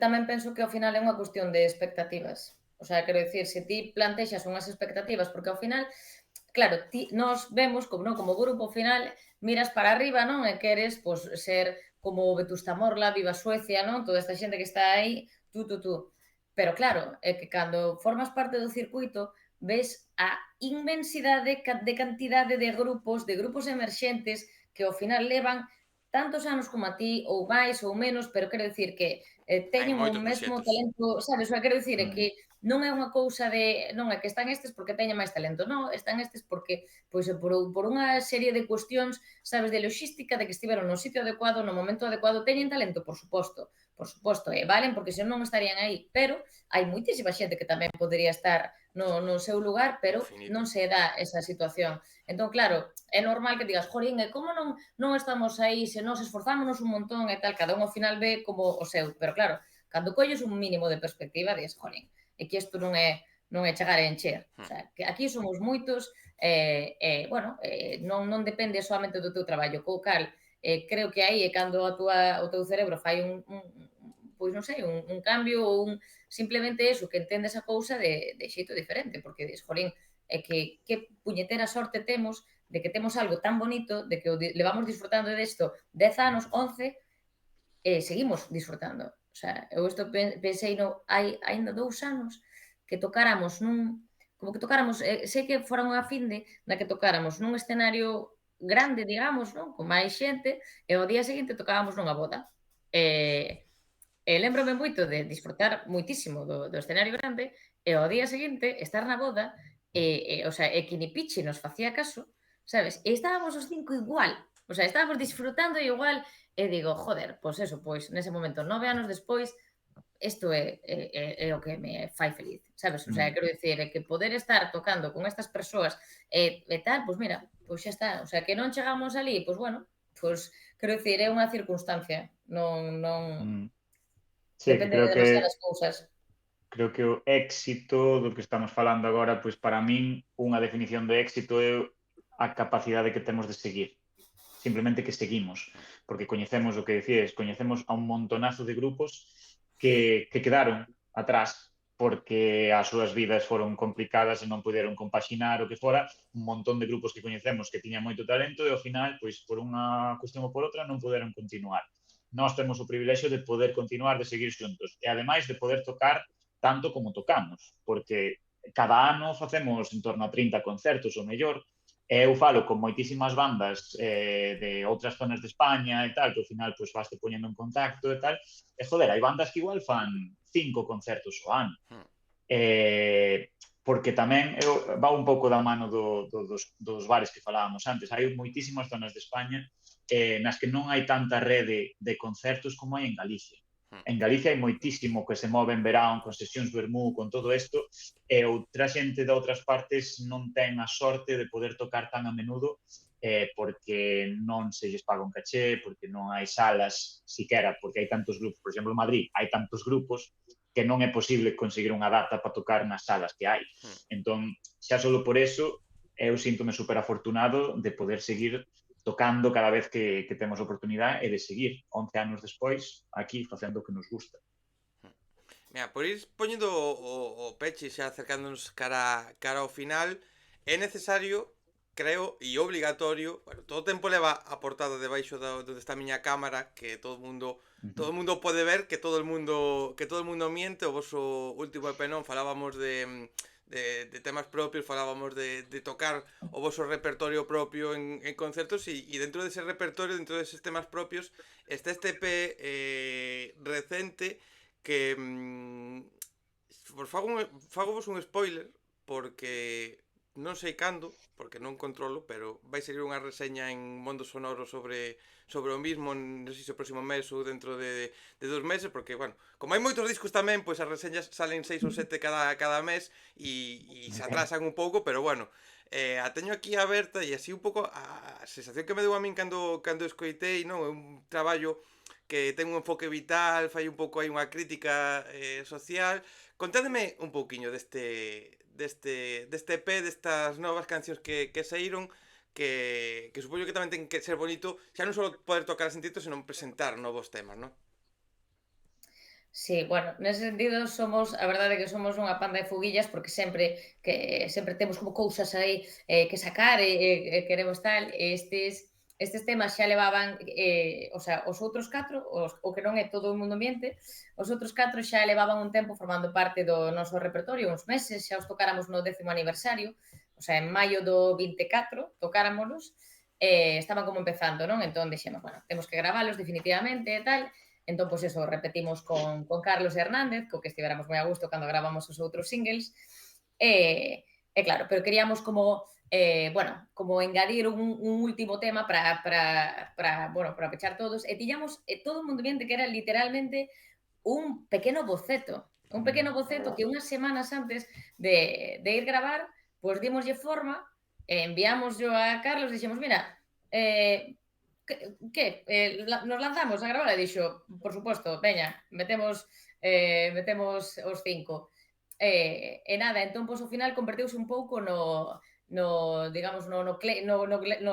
Tamén penso que ao final é unha cuestión de expectativas. O sea, quero dicir, se ti plantexas unhas expectativas, porque ao final, claro, nos vemos como grupo ao final, miras para arriba, non? E queres pois, ser como Vetusta Morla, Viva Suecia, non? Toda esta xente que está aí, tú. Pero claro, é que cando formas parte do circuito, ves a inmensidade de cantidade de grupos emerxentes que ao final levan tantos anos como a ti, ou máis ou menos, pero quero dicir que Hai teñen o moitos mesmo proxectos. talento, sabes? O que quero dicir é que non é unha cousa de, non é que están estes porque teñen máis talento, non, están estes porque pois por unha serie de cuestións, sabes, de logística, de que estiveron no sitio adecuado, no momento adecuado, teñen talento, por suposto, e valen porque senón non estarían aí, pero hai moitísima xente que tamén podería estar no seu lugar, pero Infinito. non se dá esa situación. Entón, claro, é normal que digas, jolín, e como non estamos aí, se nos esforzámonos un montón e tal, cada un ao final ve como o seu, pero claro, cando colles un mínimo de perspectiva, dices, jolín, é que isto non é chegar a encher. O sea, que aquí somos moitos, bueno, non depende solamente do teu traballo, co cal, creo que aí é cando o teu cerebro fai pois non sei, un cambio ou simplemente eso, que entendes a cousa de xeito diferente, porque dices, jolín, é que puñetera sorte temos de que temos algo tan bonito, de que levamos disfrutando desto 10 anos, 11, e seguimos disfrutando. O sea, eu isto pensei hai aínda 2 anos que tocáramos como que tocáramos, sei que fora unha finde na que tocáramos nun escenario grande, digamos, non? Con máis xente, e ao día seguinte tocábamos nunha boda. E lembrome moito de disfrutar moitísimo do escenario grande e ao día seguinte estar na boda o sea, e que ni Pichi nos facía caso, sabes? E estábamos os cinco igual, o sea, estábamos disfrutando igual e digo, joder, pois eso, pois nese momento, 9 anos despois, isto é o que me fai feliz, sabes? O sea, quero dicir, é que poder estar tocando con estas persoas e tal, pois mira, pois xa está. O sea, que non chegamos ali, pois bueno, pois quero dicir, é unha circunstancia, non Sí, que depende de demasiadas cousas. creo que o éxito do que estamos falando agora, pois para min unha definición de éxito é a capacidade que temos de seguir. Simplemente que seguimos, porque coñecemos o que decías, coñecemos a un montonazo de grupos que quedaron atrás porque as súas vidas foron complicadas e non puderon compaxinar o que fora, un montón de grupos que coñecemos que tiñan moito talento e ao final, pois por unha cuestión ou por outra, non puderon continuar. Nós temos o privilexio de poder continuar, de seguir xuntos e ademais de poder tocar tanto como tocamos, porque cada ano facemos en torno a 30 concertos ou mellor, e eu falo con moitísimas bandas de outras zonas de España e tal, que ao final pois vaste poñendo en contacto e tal, e joder, hai bandas que igual fan 5 concertos ao ano. Porque tamén va un pouco da mano dos bares que falábamos antes. Hai moitísimas zonas de España nas que non hai tanta rede de concertos como hai en Galicia. En Galicia hai moitísimo que se move en verán, con sesións vermú, con todo isto, e outra xente de outras partes non ten a sorte de poder tocar tan a menudo porque non se lles paga un caché, porque non hai salas siquera, porque hai tantos grupos, por exemplo, en Madrid hai tantos grupos que non é posible conseguir unha data para tocar nas salas que hai. Entón, xa solo por eso, eu síntome super afortunado de poder seguir tocando cada vez que temos oportunidade e de seguir 11 anos despois aquí facendo o que nos gusta. Mira, por ir poñendo o peche xa acercándonos cara ao final, é necesario, creo, e obligatorio, bueno, todo o tempo leva a portada debaixo donde está a miña cámara, que todo o mundo pode ver, que todo o mundo miente. O voso último EP non falábamos de temas propios, falábamos de tocar o voso repertorio propio en concertos e dentro dese repertorio, dentro deses temas propios, está este EP recente que fago vos un spoiler porque non sei cando, porque non controlo, pero vai salir unha reseña en Mundo Sonoro sobre o mismo, non sei se o próximo mes ou dentro de 2 meses, porque, bueno, como hai moitos discos tamén, pois as reseñas salen 6 ou 7 cada mes e se atrasan un pouco, pero bueno, a teño aquí aberta e así un pouco a sensación que me deu a min cando escoitei, non? É un traballo que ten un enfoque vital, fai un pouco aí unha crítica social. Contádeme un pouquiño deste EP, destas novas cancións que saíron, que supoño que tamén ten que ser bonito, xa non só poder tocar en directo, senón presentar novos temas, non? Sí, bueno, nese sentido somos, a verdade é que somos unha panda de fuguillas porque sempre temos como cousas aí que sacar e queremos tal, estes temas xa levaban, o sea, os outros catro, o que non é todo o mundo ambiente, os outros catro xa levaban un tempo formando parte do noso repertorio, uns meses, xa os tocáramos no 10º aniversario, o sea, en maio do 24 tocáramolos, estaban como empezando, non? Entón dixemos, bueno, temos que gravalos definitivamente e tal. Entón, pois eso, repetimos con Carlos Hernández, co que estivéramos moi a gusto cando gravamos os outros singles. E claro, pero queríamos como, bueno, como engadir un último tema para pechar todos. E tiñamos todo o mundo ambiente que era literalmente un pequeno boceto que unhas semanas antes de ir gravar, pois dimoslle forma, enviamos yo a Carlos e dixemos, mira, nos lanzamos a gravar e dixo, por suposto, veña, metemos os 5. E nada, entón, pois, ao final converteuse un pouco digamos, no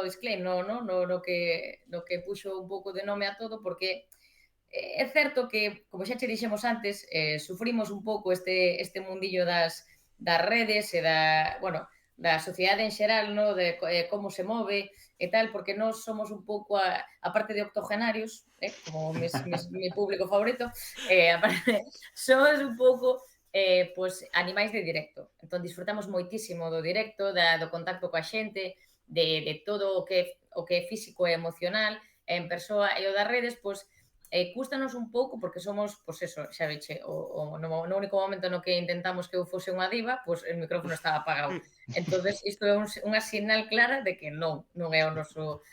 disclaim, no que puxo un pouco de nome a todo, porque é certo que, como xa che dixemos antes, sufrimos un pouco este mundillo das redes e da sociedade en xeral, no? De como se move e tal, porque nós somos un pouco, a parte de octogenarios, como mi público favorito, somos un pouco pues, animais de directo. Entón, disfrutamos moitísimo do directo, do contacto coa xente, de todo o que é físico e emocional, en persoa, e o das redes, pois, cústanos un pouco porque somos, pois eso, xa veche, no único momento no que intentamos que eu fose unha diva, pois el micrófono estaba apagado. Entonces, isto é unha sinal clara de que non é o noso...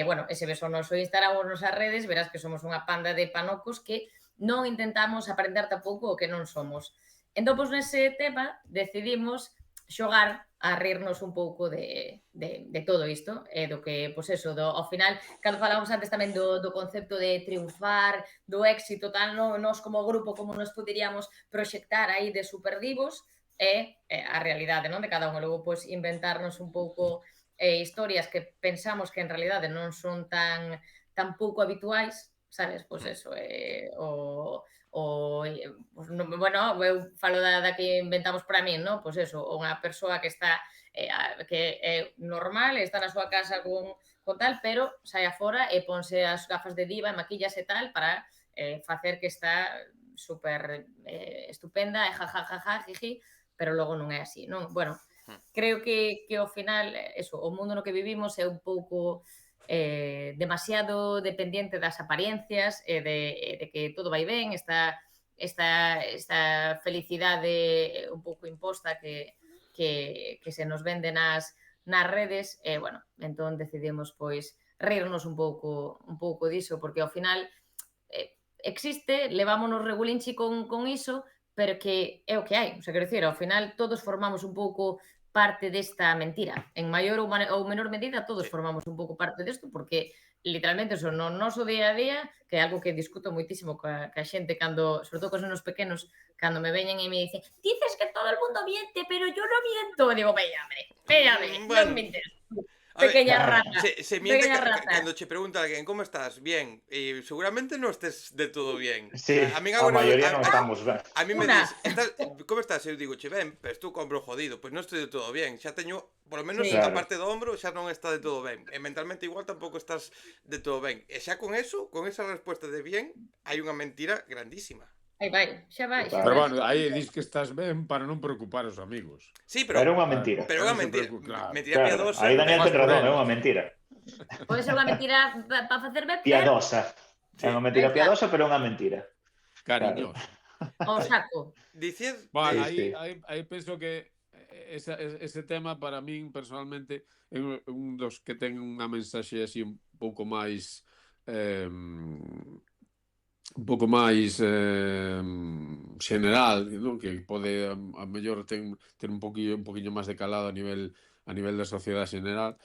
bueno, e se ves o noso Instagram ou as nosas redes, verás que somos unha panda de panocos que non intentamos aprender tampouco o que non somos. Entón, pois, nese tema, decidimos xogar a rirnos un pouco de todo isto, do que, pois eso, ao final, cando falamos antes tamén do concepto de triunfar, do éxito, tal, nós como grupo, como nos poderíamos proxectar aí de superdivos, a realidade, non, de cada un, e logo, pois, inventarnos un pouco historias que pensamos que en realidade non son tan pouco habituais, sabes, pois eso, bueno, eu falo da que inventamos para min, non? Pois eso, unha persoa que está que é normal, está na súa casa con tal, pero sai afora e ponse as gafas de diva e maquillas e tal para facer que está super estupenda e jajajaja, jiji, pero logo non é así, non? Bueno, creo que ao final, eso, o mundo no que vivimos é un pouco demasiado dependiente das apariencias e de que todo vai ben, esta felicidade un pouco imposta que se nos vende nas redes, e, bueno, entón decidimos, pois, rirnos un pouco diso, porque ao final existe, levámonos regulinchi con iso, pero que é o que hai, o sea, quero dicir, ao final todos formamos un pouco parte desta mentira. En maior ou menor medida, todos formamos un pouco parte desto, porque literalmente son no noso día a día, que é algo que discuto moitísimo ca xente cando, sobre todo cos nenos pequenos, cando me veñen e me dicen, dices que todo el mundo miente, pero yo no miento. Digo, veña, non mintes. Pequeña rata. Se miente cando che pregunta alguén como estás, bien, e seguramente non estés de todo bien. Sí, a maioría non estamos ben. A mí me dis, como estás? Eu digo, che ben, pero estou co ombro jodido, pois non estou de todo bien. Xa teño, por lo menos, a parte do ombro xa non está de todo ben. E mentalmente igual tampouco estás de todo ben. E xa con eso, con esa resposta de bien, hai unha mentira grandísima. Aí vai, xa vai. Pero bueno, aí dis que estás ben para non preocupar os amigos. Sí, pero é unha mentira. Pero é unha mentira. Mentira piadosa. Aí Daniel ten razón, é unha mentira. Pode ser unha mentira para facer ben, piadosa. É unha mentira piadosa, pero é unha mentira. Cariñosa. O saco. Dicir... Bueno, aí penso que ese tema para min personalmente é un dos que ten unha mensaxe así un pouco máis general, non? Que pode a mellor ter un poquinho máis de calado a nivel da sociedade general.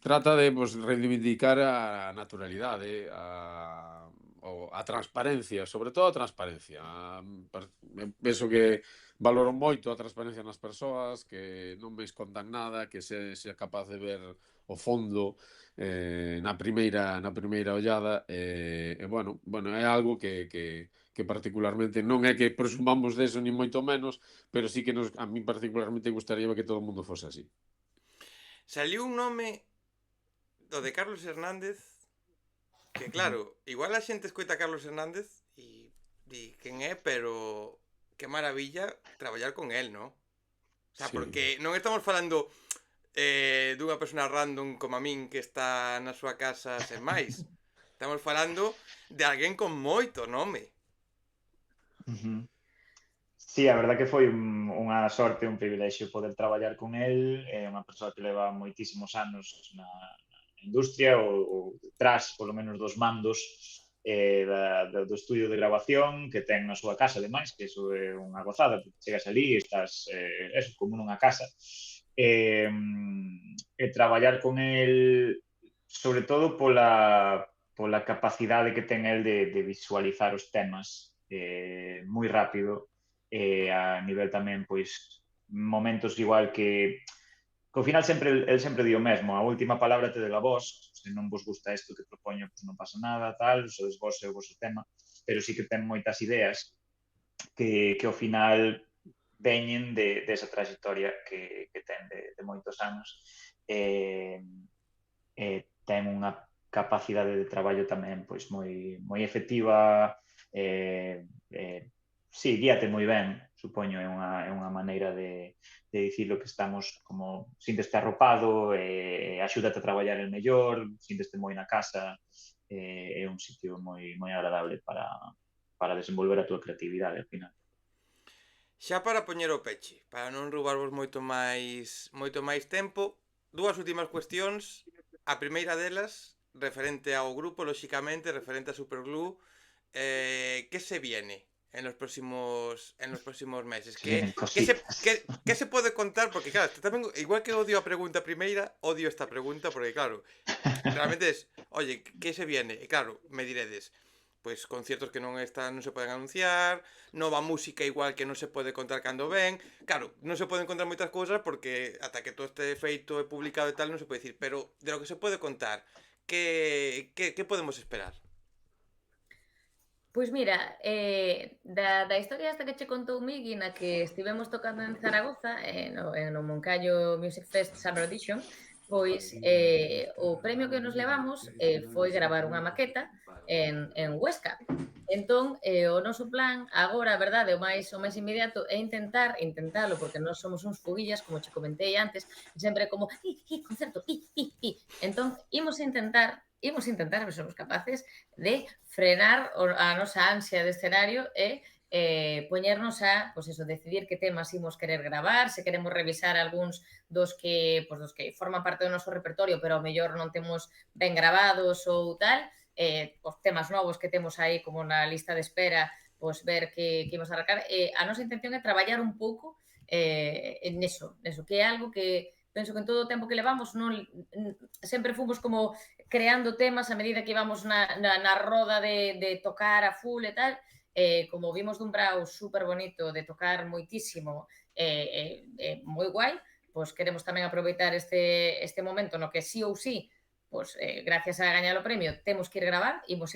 Trata de reivindicar a naturalidade, a transparencia, sobre todo a transparencia. Penso que valoro moito a transparencia nas persoas, que non me escondan nada, que sea capaz de ver o fondo na primeira ollada. Bueno, é algo que particularmente non é que presumamos deso ni moito menos, pero sí que a mí particularmente gustaría que todo o mundo fose así. Saliu un nome do de Carlos Hernández que claro, igual a xente escoita a Carlos Hernández e di quen é, pero que maravilla traballar con él, ¿no? O sea, Sí. porque non estamos falando dunha persona random como a min que está na súa casa sen máis. Estamos falando de alguén con moito nome. Sí, a verdad que foi unha sorte, un privilexio poder traballar con el. É unha persoa que leva moitísimos anos na industria ou tras, polo menos, dos mandos do estudio de grabación que ten na súa casa, ademais, que iso é unha gozada, porque chegas ali e estás como nunha casa. E traballar con el, sobre todo pola capacidade que ten el de visualizar os temas moi rápido, a nivel tamén, pois, momentos igual que ao final el sempre di o mesmo, a última palabra te dela vos, se non vos gusta isto que propoño, pois non pasa nada, tal, sodes vos e o vosso tema, pero sí que ten moitas ideas que ao final veñen desa trayectoria que ten de moitos anos. Ten unha capacidade de traballo tamén pois moi efectiva, sí, guíate moi ben, supoño, é unha maneira de dicir que estamos como sínteste arropado, axúdate a traballar el mellor, sínteste moi na casa, é un sitio moi agradable para desenvolver a túa creatividade ao final. Xa para poñer o peche, para non roubarvos moito máis tempo, dúas últimas cuestións. A primeira delas, referente ao grupo, lóxicamente, referente a Superglue, que se viene en los próximos meses? Vienen Que cositas. se pode contar? Porque claro, tamén, igual que odio a pregunta primeira, odio esta pregunta, porque claro, realmente es, oye, que se viene? E claro, me diredes, pois conciertos que non se poden anunciar, nova música igual que non se pode contar cando ven. Claro, non se poden contar moitas cousas porque ata que todo este feito e publicado e tal non se pode dicir, pero de lo que se pode contar, que podemos esperar? Pois mira, da historia esta que che contou Migui, na que estivemos tocando en Zaragoza, no Moncayo Music Fest Summer Edition, pois o premio que nos levamos foi gravar unha maqueta en Huesca. Entón, o noso plan agora, a verdade, o máis inmediato é intentalo, porque nós somos uns foguillas, como che comentei antes, sempre como, concerto, Entón, imos intentar, se somos capaces, de frenar a nosa ansia de escenario e poñernos a, pois eso, decidir que temas imos querer gravar, se queremos revisar algúns dos que forman parte do noso repertorio, pero ao mellor non temos ben gravados ou tal, os temas novos que temos aí como na lista de espera, pois ver que imos arrancar. A nosa intención é traballar un pouco neso, que é algo que penso que en todo o tempo que levamos sempre fomos como creando temas a medida que íbamos na roda de tocar a full e tal, como vimos dun brao super bonito de tocar moitísimo, moi guai, pois queremos tamén aproveitar este momento no que sí ou sí, pois gracias a gañar o premio, imos ir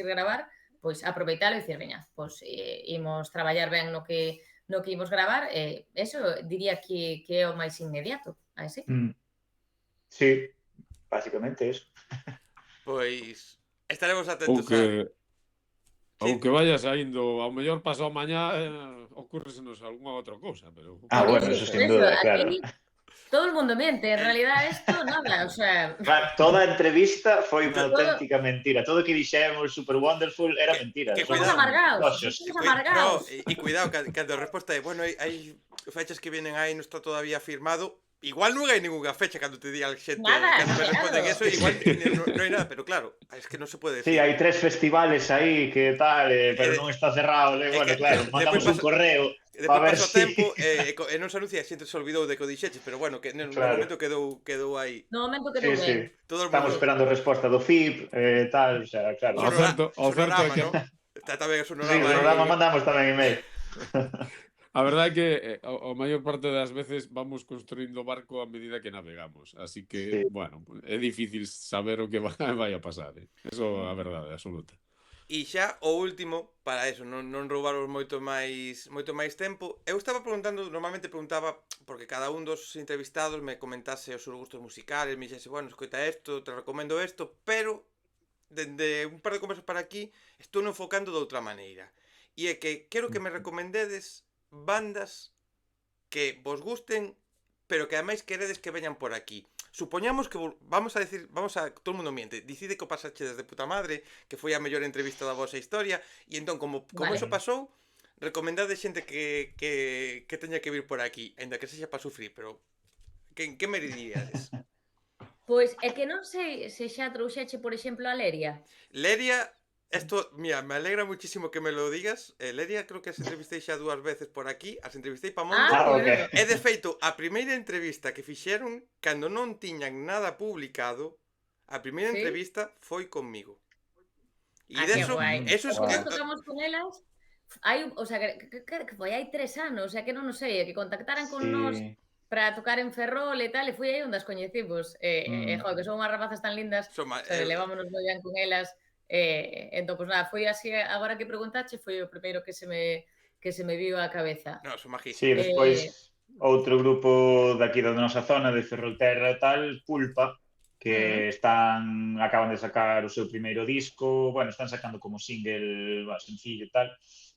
gravar, pois aproveitalo e dicir, veña, pois imos traballar ben no que imos gravar, eso diría que é o máis inmediato, así. Sí, básicamente eso. Pois estaremos atentos Ou que vaya saindo, ao mellor pasado mañá ocurresenos algunha outra cousa, pero... Bueno, eso sin duda, claro. Todo el mundo miente, en realidad esto nada, o sea, Claro, toda a entrevista foi unha todo, auténtica mentira. Todo o que dixemos super wonderful era mentira. que somos cuidado. amargados, Toxos. somos No, amargados. y cuidado, cando a resposta é, bueno, hai fechas que vienen aí, non está todavía firmado. Igual non hai ninguna fecha cando te di a xente, Nada, cando me responden claro. eso, igual non hai nada, pero claro, es que non se pode Sí, decir. hai 3 festivales aí que tal, pero non está cerrado. Bueno, que claro, mandamos un correo para ver Depois paso o si... tempo e non se anuncia, a xente se olvidou de que o dixeches, pero bueno, que no Claro. momento quedou aí. No momento que Sí, non sí. é. Todo o Estamos mundo. esperando resposta do FIP, tal, o sea, claro. Ao certo é Sonorama, que ¿no? Está tamén o Sí, sonorama. o programa mandamos tamén email. a verdade é que a maior parte das veces vamos construindo o barco a medida que navegamos, así que, Sí. bueno, é difícil saber o que vai a pasar, Eso é a verdade absoluta. E xa o último, para eso, non roubaros moito máis tempo. Eu estaba preguntando, normalmente preguntaba, porque cada un dos entrevistados me comentase os seus gustos musicales, me dixese, bueno, escoita isto, te recomendo isto, pero dende un par de conversas para aquí estou enfocando de outra maneira. E é que quero que me recomendedes bandas que vos gusten, pero que ademais queredes que veñan por aquí. Supoñamos que vamos a todo o mundo miente, dicide que o pasache desde puta madre, que foi a mellor entrevista da vosa historia, e entón como Vale. eso pasou, recomendade xente que teña que vir por aquí, aínda que sexa para sufrir, pero que me diríades? Pois é que non sei se xa trouxeche, por exemplo, a Leria. Leria, esto, mira, me alegra muchísimo que me lo digas. Leria creo que as entrevistei xa 2 veces por aquí, as entrevistei pa Mondo. Ah, ok. bueno. E de feito, a primeira entrevista que fixeron, cando non tiñan nada publicado, a primeira Sí. entrevista foi conmigo. E Ah, de que eso, guai. eso es Como Guai. tocamos con elas, hai, o sea, que foi hai 3 anos, o sea, que non o sei, que contactaran con nós Sí. para tocar en Ferrol e tal, e foi aí onde as coñecimos. Joder, que son unhas rapazas tan lindas, Soma, o sea, levámonos moi ben con elas. Entón, pues nada, foi así, agora que preguntache, foi o primeiro que se me viu á cabeza. no, son Sí, majísimos. despois outro grupo daqui da nosa zona de Ferrolterra e tal, Pulpa, que acaban de sacar o seu primeiro disco, bueno, están sacando como single, sencillo e tal,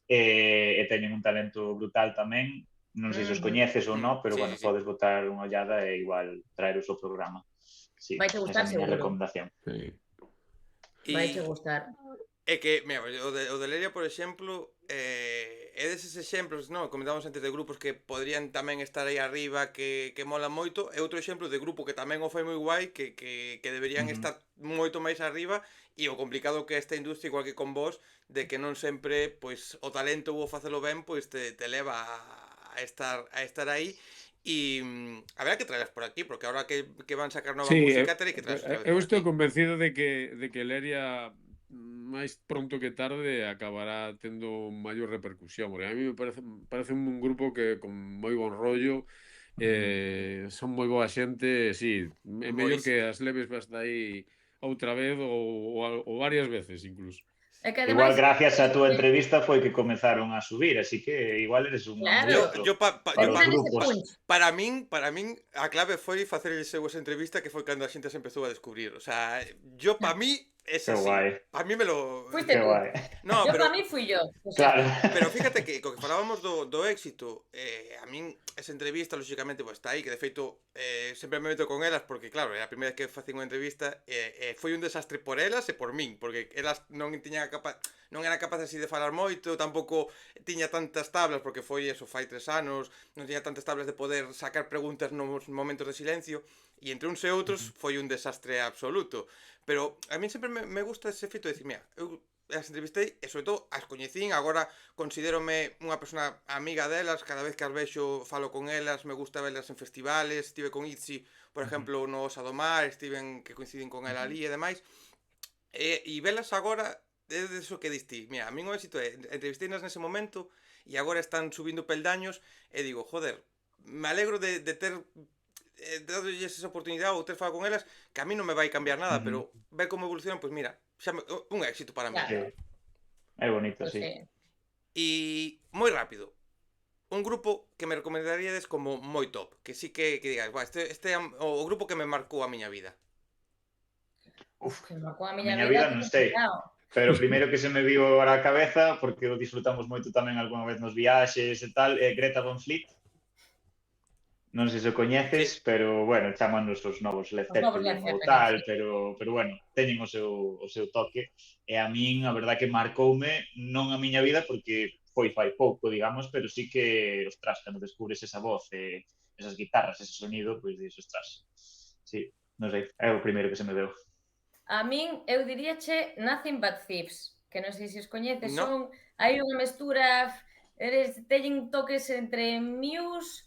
e teñen un talento brutal tamén. Non sei se os coñeces ou non, pero Sí, bueno, sí. podes botar unha ollada e igual traeros ao programa. Sí, Vaite gustar, esa é a miña seguro. recomendación. Sí. Vaiche gustar. É que, mira, o de Leria, por exemplo, é deses exemplos, non? Comentábamos antes de grupos que podrían tamén estar aí arriba, que molan moito, é outro exemplo de grupo que tamén o foi moi guai, que deberían estar moito máis arriba, e o complicado que é esta industria, igual que con vos, de que non sempre, pois, o talento ou o facelo ben, pois, te leva a estar aí, e haberá que traerlas por aquí, porque ahora que van sacar nova música, terei que traerlas eu estou convencido de que Leria máis pronto que tarde acabará tendo maior repercusión, porque a mí me parece un grupo que con moi bon rollo, son moi boa xente, sí, é mellor que as leves hasta aí outra vez ou varias veces incluso. É que Igual ademais, gracias á túa entrevista foi que comezaron a subir, así que igual eres un Claro. Para min a clave foi facer el seu esa entrevista, que foi cando a xente se empezou a descubrir. O sea, yo pa mí es así. A mí me lo... Fuiste Que tú. guai. No, Yo pero... para mí fui yo. O sea, Claro. Pero fíjate que co que falábamos do éxito, a min esa entrevista, lógicamente, pues, está aí, que de feito sempre me meto con elas, porque claro, é a primeira vez que facín unha entrevista, foi un desastre por elas e por min, porque elas non tiñan non eran capaces así de falar moito, tampouco tiña tantas tablas, porque foi eso, fai 3 anos, non tiña tantas tablas de poder sacar preguntas nos momentos de silencio, e entre uns e outros foi un desastre absoluto. Pero a min sempre me gusta ese feito de decir, mira, eu as entrevistei e, sobre todo, as coñecín. Agora considérome unha persona amiga delas, cada vez que as vexo falo con elas, me gusta velas en festivales. Estive con Itzi, por exemplo, no Osa do Mar, que coinciden con ela ali e demais. E velas agora, é deso que diste. Mira, a min o éxito é, entrevisteinas nese momento e agora están subindo peldaños e digo, joder, me alegro de ter dadolles esa oportunidade ou ter falado con elas, que a mí non me vai cambiar nada, pero ver como evolucionan, pois mira, un éxito para mí. Claro. É bonito, pues sí. E moi rápido, un grupo que me recomendaríades como moi top, que sí que digas, este é o grupo que me marcou a miña vida. Que marcou a Miña miña vida vida, non sei. Pero o primeiro que se me viu agora a cabeza, porque o disfrutamos moito tamén algunha vez nos viaxes e tal, é Greta Van Fleet. Non sei se o coñeces, pero, bueno, chamannos os novos Led Os novos Led Zeppelin ou Zeppelin, tal, sí. pero bueno, teñen o seu toque. E a min, a verdad que marcoume non a miña vida porque foi fai pouco, digamos, pero sí que, ostras, cando descubres esa voz e esas guitarras, ese sonido, pois dices, ostras, sí, non sei, é o primeiro que se me deu. A min, eu diríache Nothing But Thieves, que non sei se os coñeces, No. hai unha mestura, teñen toques entre Muse,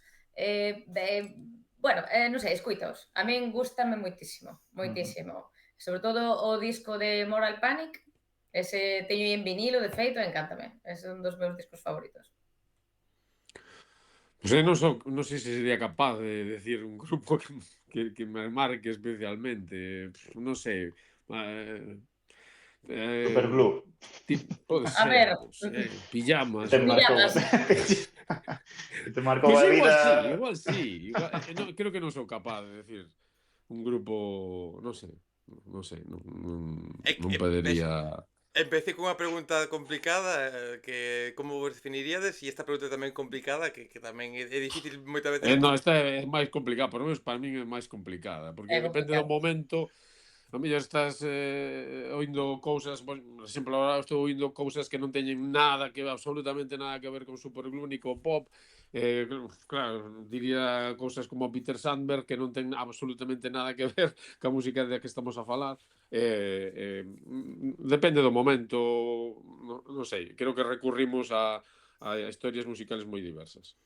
non sei, escuitaos. A min gustame moitísimo, moitísimo. Sobre todo o disco de Moral Panic, ese teño en vinilo, de feito, encántame. Ese é un dos meus discos favoritos. Pois non sei se sería capaz de decir un grupo que me marque especialmente. Non sei. Superglue. Pode A ser, ver, non sei. Pijamas. Te marcou, Pijamas. te marcou Pois a vida. igual sí. Creo que non sou capaz de decir un grupo, non sei. Non sei, non podería... Empecé con unha pregunta complicada, que como vos definiríades, e esta pregunta tamén complicada, que tamén é difícil moitas veces. Non, esta é máis complicada, por lo menos para min é máis complicada, porque É depende do complicado. momento. A mellor estás oindo cousas, por exemplo, agora estou oindo cousas que non teñen nada absolutamente nada que ver con Superglue ni co pop. Claro, diría cousas como Peter Sandberg que non ten absolutamente nada que ver ca música de que estamos a falar. Depende do momento, non sei, creo que recurrimos a historias musicales moi diversas.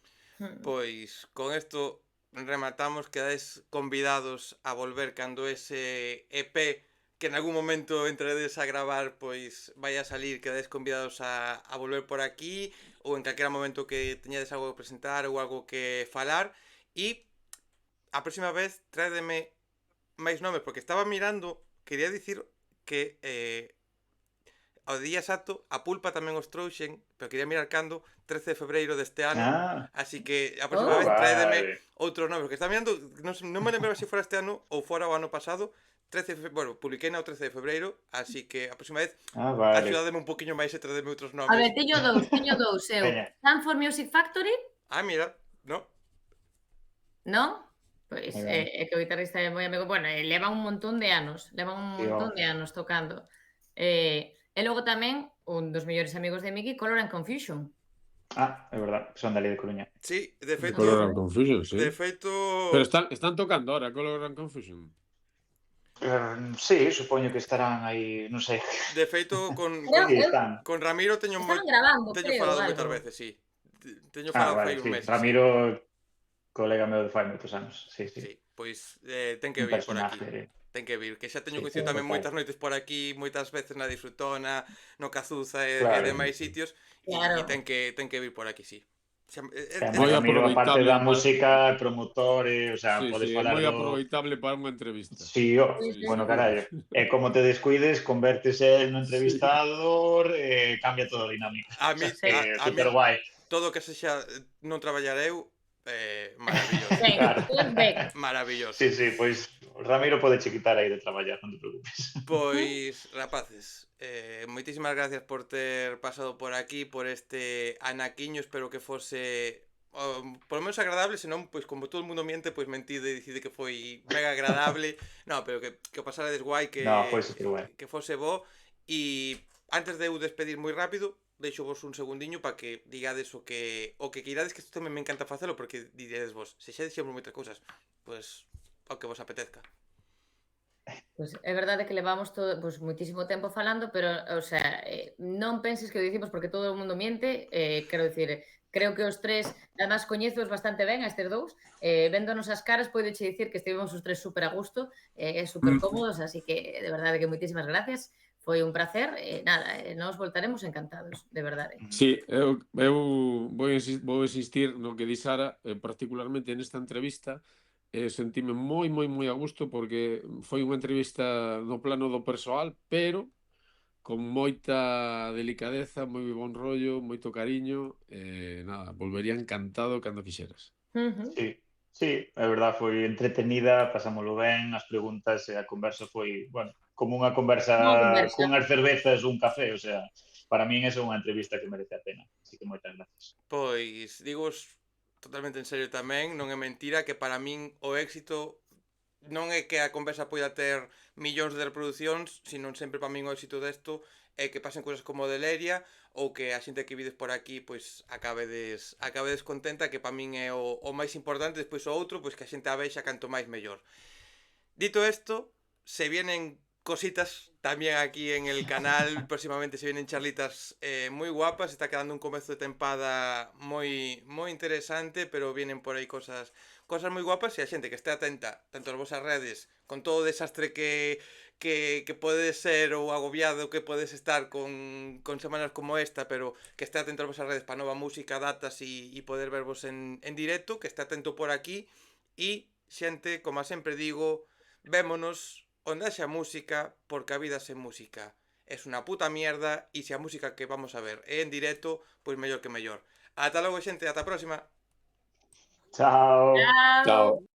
Pois con isto rematamos, quedades convidados a volver cando ese EP que en algún momento entredes a gravar pois vai a salir, quedades convidados a volver por aquí ou en calquera momento que teñades algo que presentar ou algo que falar, e a próxima vez tráedeme máis nomes, porque estaba mirando, quería dicir que ao día exacto a Pulpa tamén os trouxen, pero quería mirar cando, 13 de febreiro deste ano. Así que a próxima vez tráedeme outros nomes, porque está mirando, non me lembro se fora este ano ou fora o ano pasado. 13 de bueno, publiquei o 13 de febreiro, así que a próxima vez axudademe un poquinho máis e trademe outros nomes. A ver, teño dous, eu. Stanford Music Factory. Mira, no? Non? Pois é que o guitarrista é moi amigo, bueno, levan un montón de anos, tocando. E logo tamén, un dos mellores amigos de Miki, Color and Confusion. É verdad, son dali de Coruña. Sí, de feito... Color and Confusion, sí. De feito... Pero están tocando ahora Color and Confusion. Sí, supoño que estarán aí, non sei. De feito, con Ramiro teño falado moitas veces, sí. Teño falado fai uns meses. Ramiro, colega meu de fai moitos anos, sí. Pois ten que vir por aquí. Ten que vir, que xa teño coincido tamén moitas noites por aquí, moitas veces na Disfrutona, no Cazuza e demais sitios, e ten que vir por aquí, sí. Ramiro, aparte da música, promotor, o sea, podes falar moi aproveitable para unha entrevista. Sí, bueno, carallo. E como te descuides, convértese no entrevistador, cambia toda a dinámica. A mí, super guai. Todo que sexa non traballar eu, maravilloso. Maravilloso. Sí, pois Ramiro pode che quitar aí de traballar, non te preocupes. Pois, rapaces, moitísimas gracias por ter pasado por aquí, por este anaquiño, espero que fose por lo menos agradable, senón, pois, como todo o mundo miente, pois mentide e dicide que foi mega agradable. No, pero que o pasarades guai, que fose bo. E antes de eu despedir moi rápido, deixo vos un segundiño para que digades o que queirades, que isto tamén me encanta facelo, porque diredes vos, se xa dixemos moitas cousas, pois o que vos apetezca. Pois é verdade que levamos moitísimo tempo falando, pero, o sea, non penses que o dicimos porque todo o mundo miente, quero dicir, creo que os tres, además, coñezos bastante ben a estes dous, véndonos as caras, poideche dicir que estivemos os tres super a gusto, super cómodos, así que, de verdade, que moitísimas gracias. Foi un placer, nos voltaremos encantados, de verdade. Sí, eu vou insistir no que di Sara, particularmente nesta entrevista, sentime moi a gusto porque foi unha entrevista no plano do persoal, pero con moita delicadeza, moi bon rollo, moito cariño, volvería encantado cando quixeras. Sí, é verdad, foi entretenida, pasámoslo ben, as preguntas e a conversa foi, bueno, como unha conversa cunhas cervezas ou un café, o sea, para min é unha entrevista que merece a pena, así que moitas gracias. Pois, digos totalmente en serio tamén, non é mentira que para min o éxito non é que a conversa poida ter millóns de reproduccións, sino sempre para min o éxito desto é que pasen cousas como de Leria ou que a xente que vides por aquí pois acabedes contenta, que para min é o máis importante. Despois o outro, pois que a xente a vexa canto máis mellor. Dito esto, se vienen cositas también aquí en el canal, próximamente se vienen charlitas muy guapas, está quedando un comezo de tempada moi interesante, pero vienen por aí cosas moi guapas e a xente que este atenta tanto ás vosas redes, con todo o desastre que pode ser ou agobiado que podes estar con semanas como esta, pero que este atento ás vosas redes para nova música, datas e poder vervos en directo, que este atento por aquí e xente, como sempre digo, vémonos onde haxa música, porque a vida sen música es una puta mierda e se a música que vamos a ver é en directo, pois mellor que mellor. Ata logo, xente, ata a próxima. Chao. Chao. Chao.